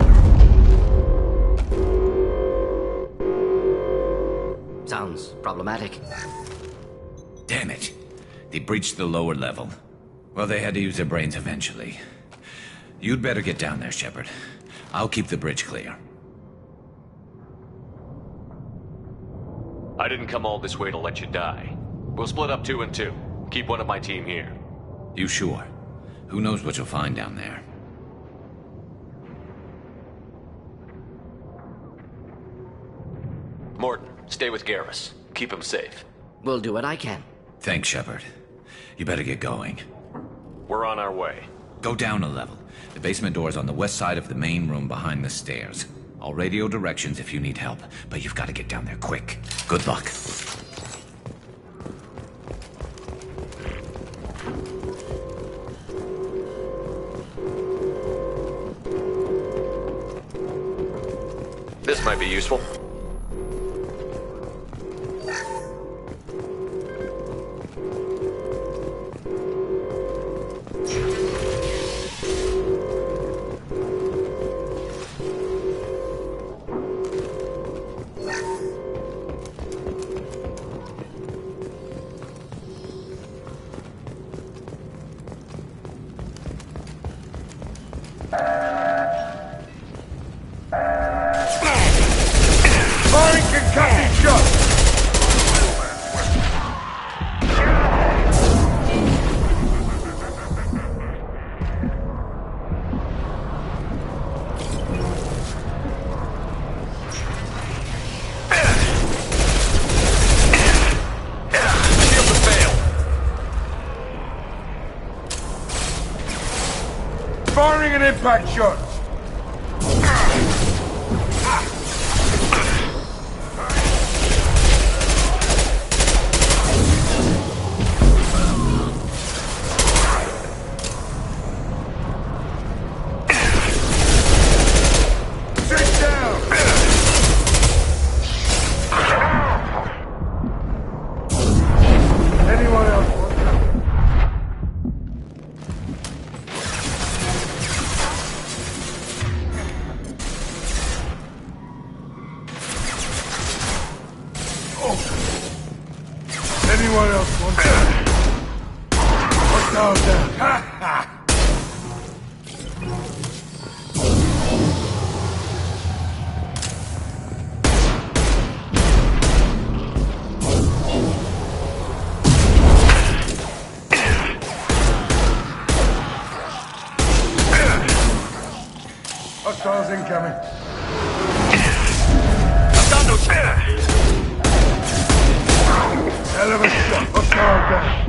Sounds problematic. Damn it. They breached the lower level. Well, they had to use their brains eventually. You'd better get down there, Shepard. I'll keep the bridge clear. I didn't come all this way to let you die. We'll split up 2 and 2. Keep one of my team here. You sure? Who knows what you'll find down there? Morton, stay with Garrus. Keep him safe. We'll do what I can. Thanks, Shepard. You better get going. We're on our way. Go down a level. The basement door's on the west side of the main room behind the stairs. I'll radio directions if you need help, but you've got to get down there quick. Good luck. This might be useful. Firing concussive shot! Firing an impact shot! Sit down! Anyone else want that? Anyone else want that? Hostiles down. Ha ha! Hostiles incoming. Hell of a shot. Hostile down.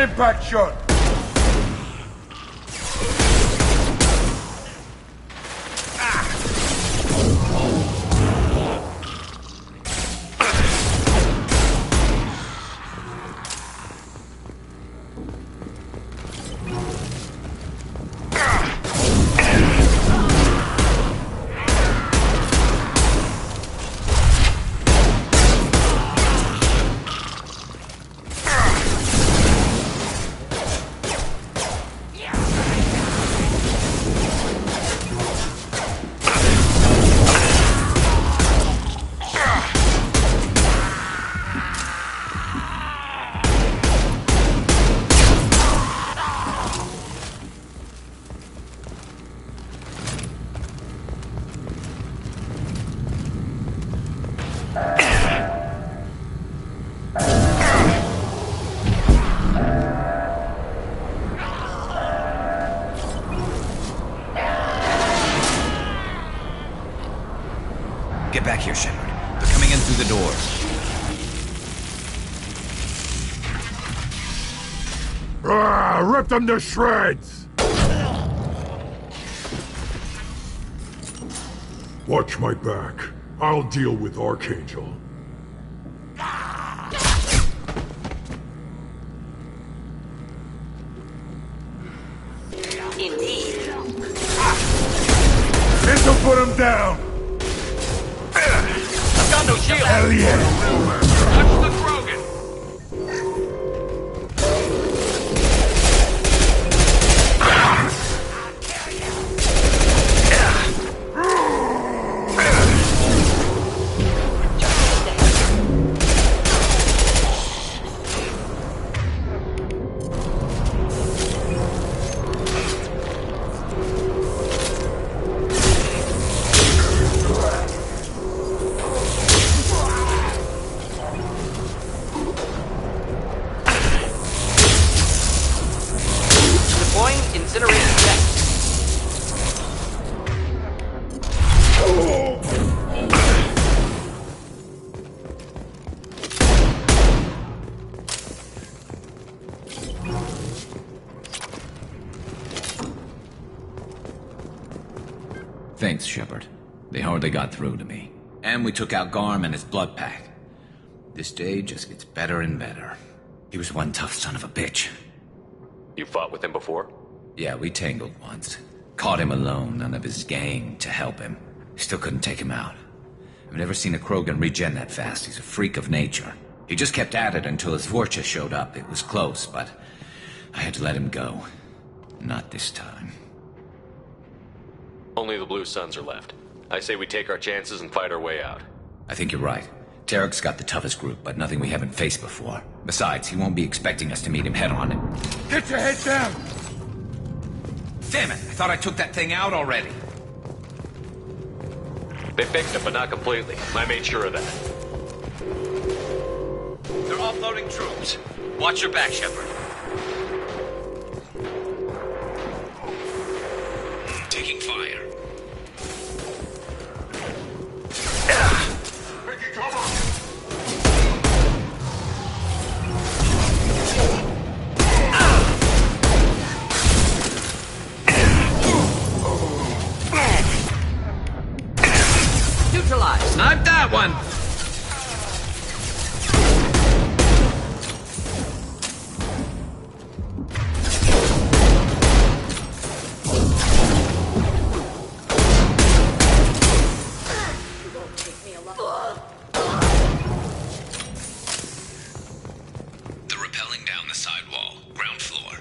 impact shot! Get back here, Shepard. They're coming in through the doors. Rip them to shreds! Watch my back. I'll deal with Archangel. Indeed. This'll put him down! I've got no shield! Hell yeah! Watch the Krogan! Thanks, Shepard. They hardly got through to me. And we took out Garm and his blood pack. This day just gets better and better. He was one tough son of a bitch. You fought with him before? Yeah, we tangled once. Caught him alone, none of his gang to help him. Still couldn't take him out. I've never seen a Krogan regen that fast. He's a freak of nature. He just kept at it until his Vorcha showed up. It was close, but I had to let him go. Not this time. Only the Blue Suns are left. I say we take our chances and fight our way out. I think you're right. Tarek's got the toughest group, but nothing we haven't faced before. Besides, he won't be expecting us to meet him head-on. Get your head down! Damn it! I thought I took that thing out already. They fixed it, but not completely. I made sure of that. They're offloading troops. Watch your back, Shepard. Taking fire. Taking cover! Neutralized. Snipe that one! They're rappelling down the side wall, ground floor.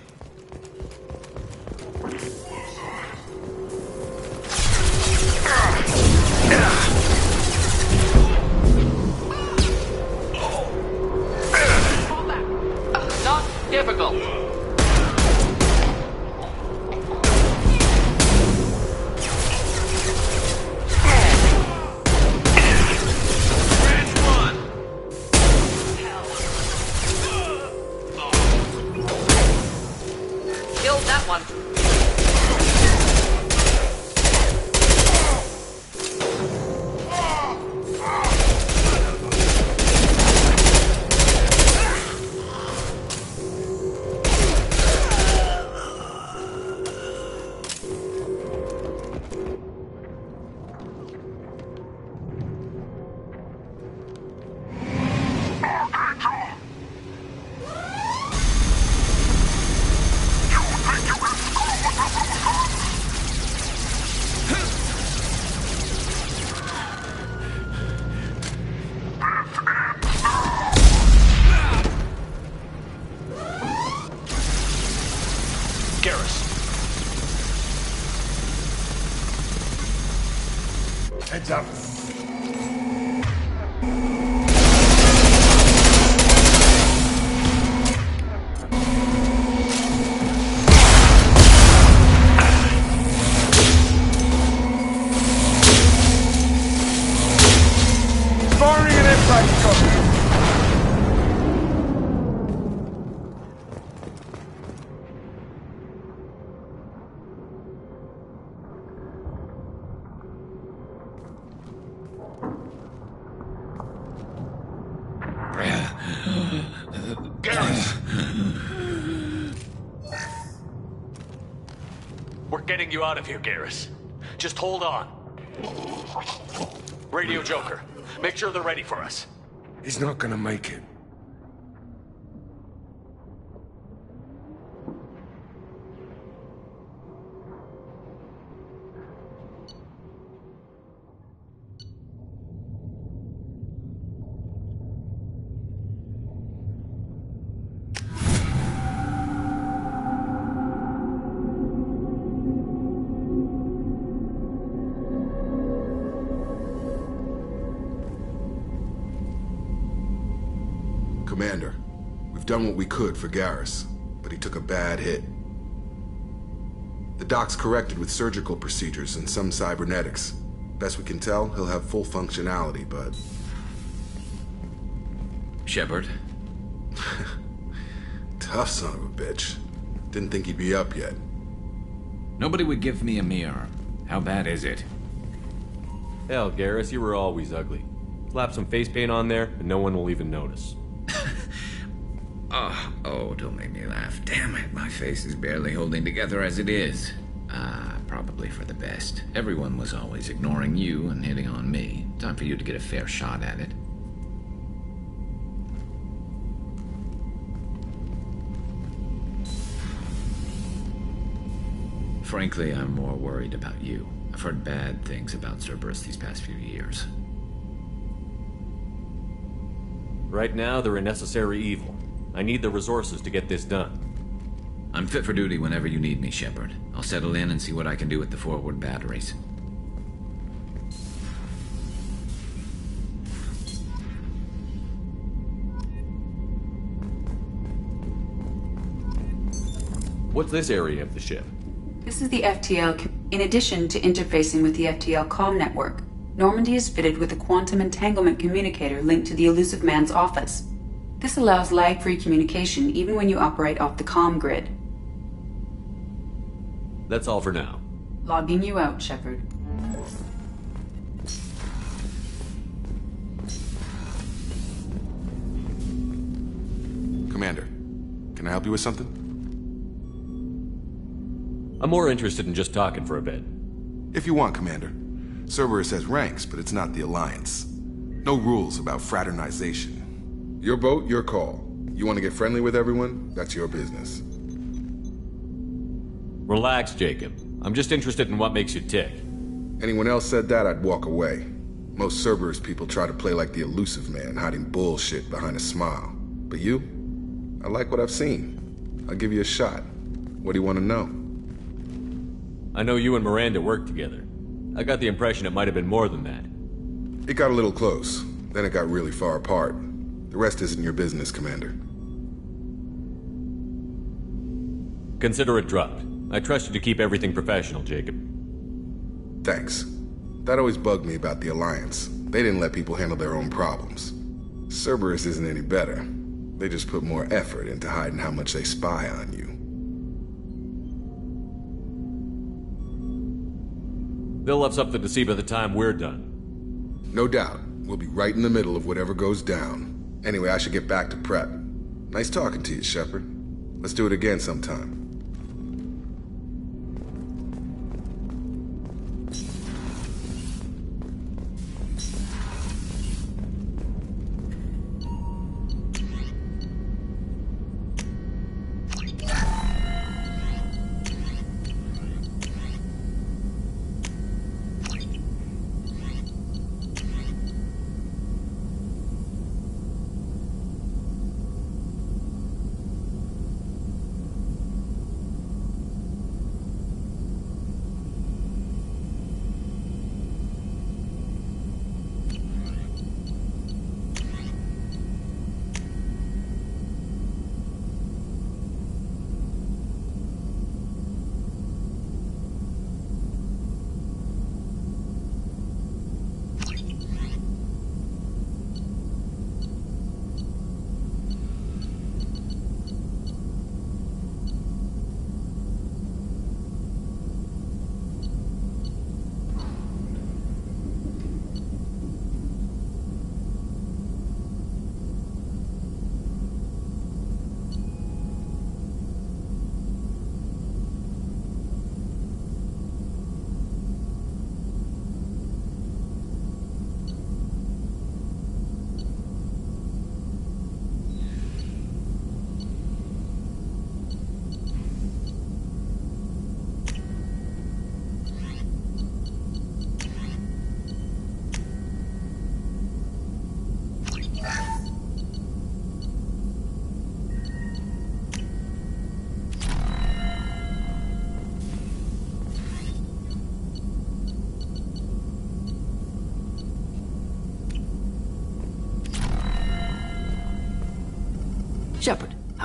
Heads up. Firing an impact shot. We're getting you out of here, Garrus. Just hold on. Radio Joker, make sure they're ready for us. He's not gonna make it. Commander, we've done what we could for Garrus, but he took a bad hit. The doc's corrected with surgical procedures and some cybernetics. Best we can tell, he'll have full functionality, but... Shepard? Tough son of a bitch. Didn't think he'd be up yet. Nobody would give me a mirror. How bad is it? Hell, Garrus, you were always ugly. Slap some face paint on there, and no one will even notice. Oh, don't make me laugh. Damn it, my face is barely holding together as it is. Probably for the best. Everyone was always ignoring you and hitting on me. Time for you to get a fair shot at it. Frankly, I'm more worried about you. I've heard bad things about Cerberus these past few years. Right now, they're a necessary evil. I need the resources to get this done. I'm fit for duty whenever you need me, Shepard. I'll settle in and see what I can do with the forward batteries. What's this area of the ship? This is the FTL. In addition to interfacing with the FTL comm network, Normandy is fitted with a quantum entanglement communicator linked to the Elusive Man's office. This allows lag-free communication even when you operate off the comm grid. That's all for now. Logging you out, Shepard. Commander, can I help you with something? I'm more interested in just talking for a bit. If you want, Commander. Cerberus has ranks, but it's not the Alliance. No rules about fraternization. Your boat, your call. You want to get friendly with everyone? That's your business. Relax, Jacob. I'm just interested in what makes you tick. Anyone else said that, I'd walk away. Most Cerberus people try to play like the Elusive Man, hiding bullshit behind a smile. But you? I like what I've seen. I'll give you a shot. What do you want to know? I know you and Miranda worked together. I got the impression it might have been more than that. It got a little close. Then it got really far apart. The rest isn't your business, Commander. Consider it dropped. I trust you to keep everything professional, Jacob. Thanks. That always bugged me about the Alliance. They didn't let people handle their own problems. Cerberus isn't any better. They just put more effort into hiding how much they spy on you. They'll have something to see by the time we're done. No doubt. We'll be right in the middle of whatever goes down. Anyway, I should get back to prep. Nice talking to you, Shepard. Let's do it again sometime.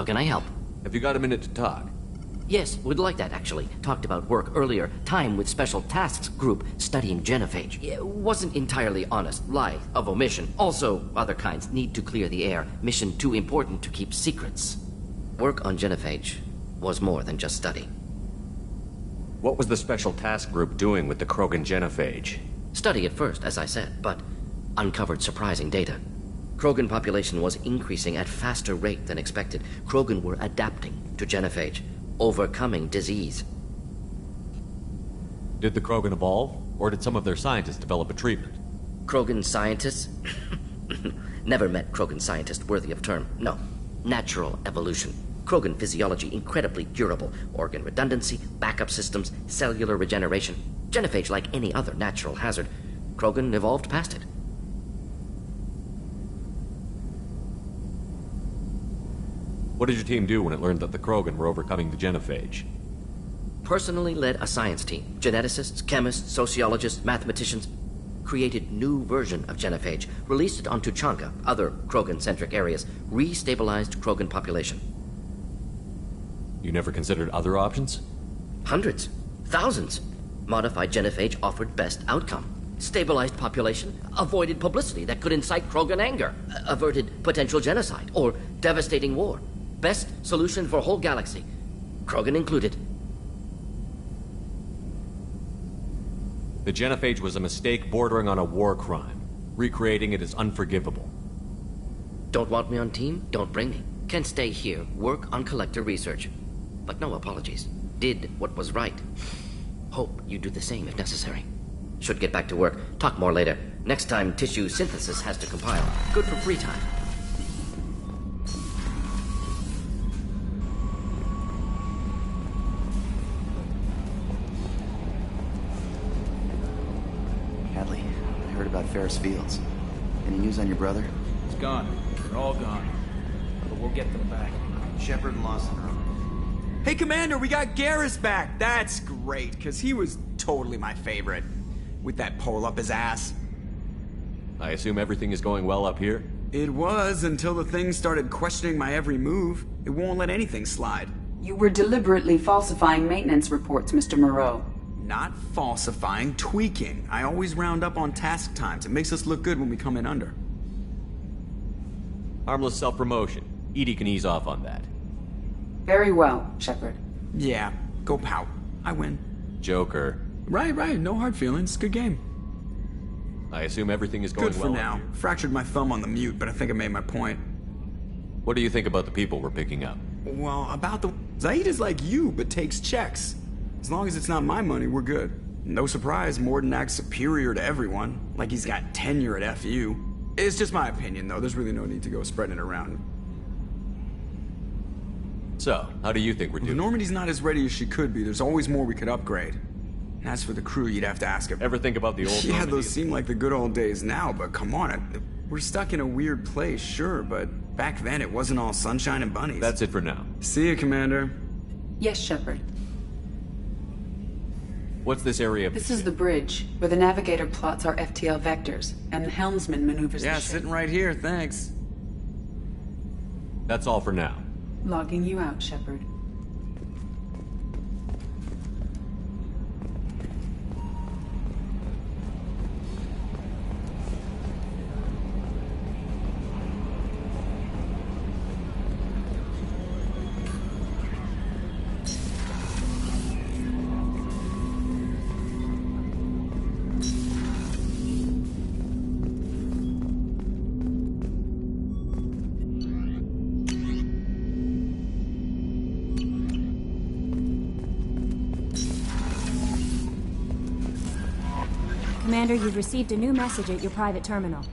How can I help? Have you got a minute to talk? Yes, would like that, actually. Talked about work earlier. Time with Special Tasks Group studying genophage. Yeah, wasn't entirely honest. Lie of omission. Also, other kinds. Need to clear the air. Mission too important to keep secrets. Work on genophage was more than just study. What was the Special Task Group doing with the Krogan genophage? Study at first, as I said, but uncovered surprising data. Krogan population was increasing at faster rate than expected. Krogan were adapting to genophage, overcoming disease. Did the Krogan evolve, or did some of their scientists develop a treatment? Krogan scientists? Never met Krogan scientist worthy of term. No. Natural evolution. Krogan physiology incredibly durable. Organ redundancy, backup systems, cellular regeneration. Genophage like any other natural hazard. Krogan evolved past it. What did your team do when it learned that the Krogan were overcoming the genophage? Personally led a science team. Geneticists, chemists, sociologists, mathematicians. Created new version of genophage. Released it on Tuchanka, other Krogan-centric areas. Restabilized Krogan population. You never considered other options? Hundreds. Thousands. Modified genophage offered best outcome. Stabilized population, avoided publicity that could incite Krogan anger, averted potential genocide, or devastating war. Best solution for whole galaxy, Krogan included. The genophage was a mistake bordering on a war crime. Recreating it is unforgivable. Don't want me on team? Don't bring me. Can stay here, work on collector research. But no apologies. Did what was right. Hope you do the same if necessary. Should get back to work. Talk more later. Next time, tissue synthesis has to compile. Good for free time. Hadley, I heard about Ferris Fields. Any news on your brother? He's gone. They're all gone. But we'll get them back. Shepard and Lawson are on. Hey, Commander, we got Garrus back. That's great, because he was totally my favorite. With that pole up his ass. I assume everything is going well up here? It was, until the thing started questioning my every move. It won't let anything slide. You were deliberately falsifying maintenance reports, Mr. Moreau. Not falsifying, tweaking. I always round up on task times. It makes us look good when we come in under. Harmless self-promotion. EDI can ease off on that. Very well, Shepard. Yeah, go pout. I win. Joker. Right. No hard feelings. Good game. I assume everything is going well. Good for now. Fractured my thumb on the mute, but I think I made my point. What do you think about the people we're picking up? Well, about the... Zaid is like you, but takes checks. As long as it's not my money, we're good. No surprise, Mordin acts superior to everyone. Like he's got tenure at FU. It's just my opinion, though. There's really no need to go spreading it around. So, how do you think we're doing? If Normandy's not as ready as she could be, there's always more we could upgrade. And as for the crew, you'd have to ask her. Ever think about the old Yeah, Normandy? those seem like the good old days now, but come on. We're stuck in a weird place, sure, but back then it wasn't all sunshine and bunnies. That's it for now. See you, Commander. Yes, Shepard. What's this area of This is the bridge, where the navigator plots our FTL vectors, and the helmsman maneuvers the ship. Sitting right here, thanks. That's all for now. Logging you out, Shepard. Commander, you've received a new message at your private terminal.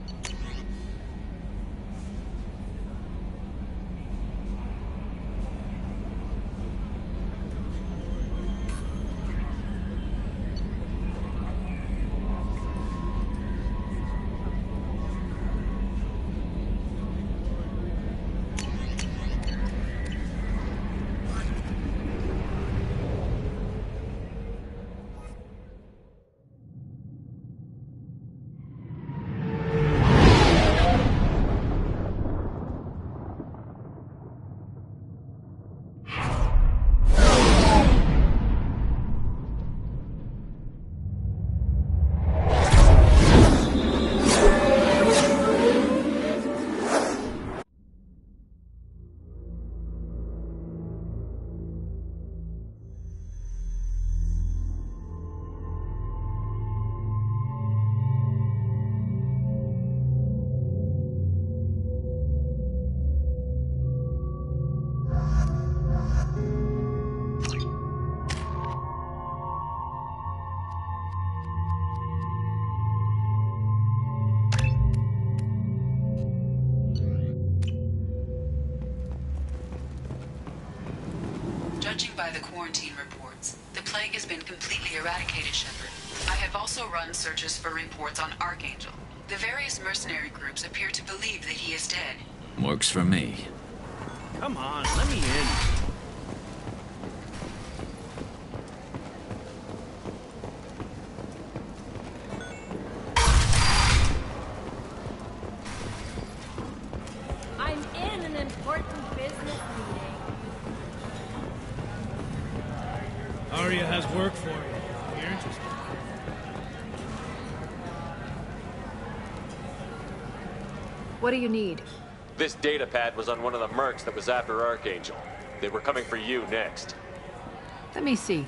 Judging by the quarantine reports, the plague has been completely eradicated, Shepard. I have also run searches for reports on Archangel. The various mercenary groups appear to believe that he is dead. Works for me. Come on, let me in. I'm in an important business meeting. Aria has work for you. You're interested. What do you need? This data pad was on one of the mercs that was after Archangel. They were coming for you next. Let me see.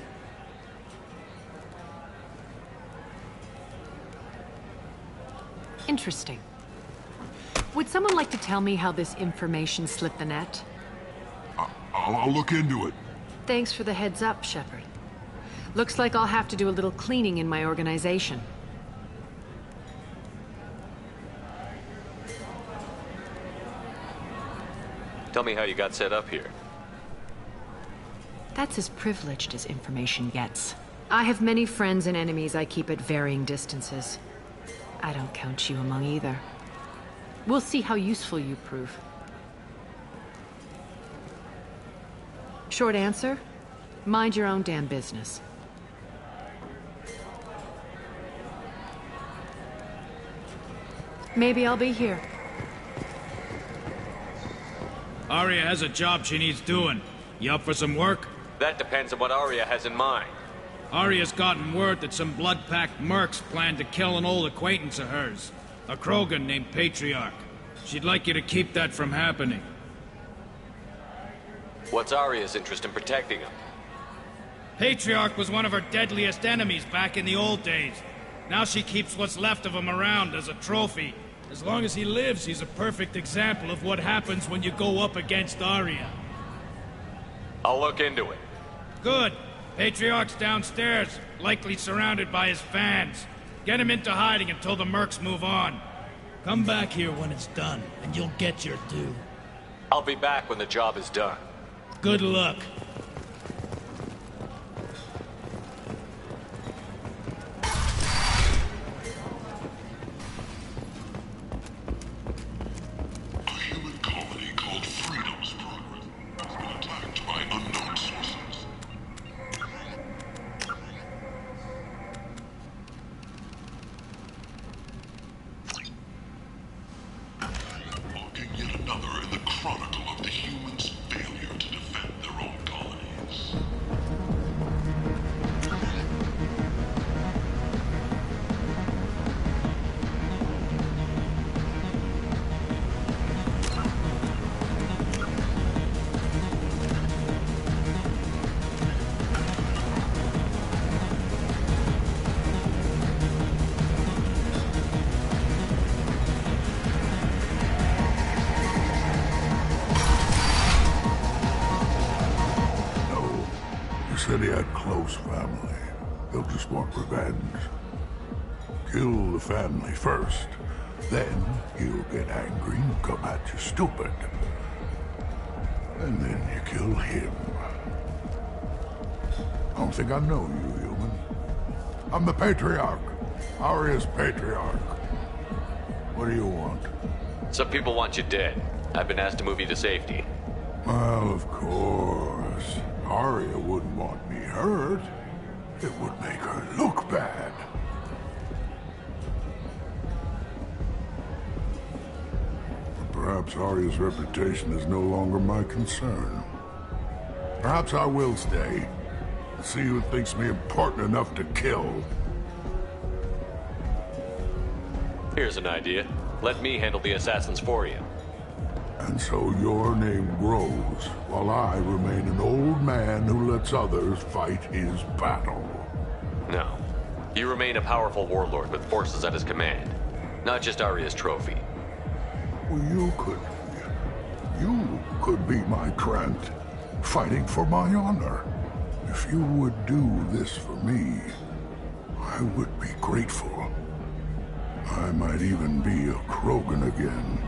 Interesting. Would someone like to tell me how this information slipped the net? I'll look into it. Thanks for the heads up, Shepard. Looks like I'll have to do a little cleaning in my organization. Tell me how you got set up here. That's as privileged as information gets. I have many friends and enemies I keep at varying distances. I don't count you among either. We'll see how useful you prove. Short answer? Mind your own damn business. Maybe I'll be here. Aria has a job she needs doing. You up for some work? That depends on what Aria has in mind. Aria's gotten word that some blood-packed mercs plan to kill an old acquaintance of hers. A Krogan named Patriarch. She'd like you to keep that from happening. What's Aria's interest in protecting him? Patriarch was one of her deadliest enemies back in the old days. Now she keeps what's left of him around as a trophy. As long as he lives, he's a perfect example of what happens when you go up against Aria. I'll look into it. Good. Patriarch's downstairs, likely surrounded by his fans. Get him into hiding until the mercs move on. Come back here when it's done, and you'll get your due. I'll be back when the job is done. Good luck. Said he had close family. He'll just want revenge. Kill the family first. Then he'll get angry and come at you stupid. And then you kill him. I don't think I know you, human. I'm the Patriarch. Aria's Patriarch. What do you want? Some people want you dead. I've been asked to move you to safety. Well, of course. Aria wouldn't want me hurt. It would make her look bad. But perhaps Aria's reputation is no longer my concern. Perhaps I will stay. And see who thinks me important enough to kill. Here's an idea. Let me handle the assassins for you. And so your name grows, while I remain an old man who lets others fight his battle. No. You remain a powerful warlord with forces at his command. Not just Aria's trophy. Well, you could be my Trent, fighting for my honor. If you would do this for me, I would be grateful. I might even be a Krogan again.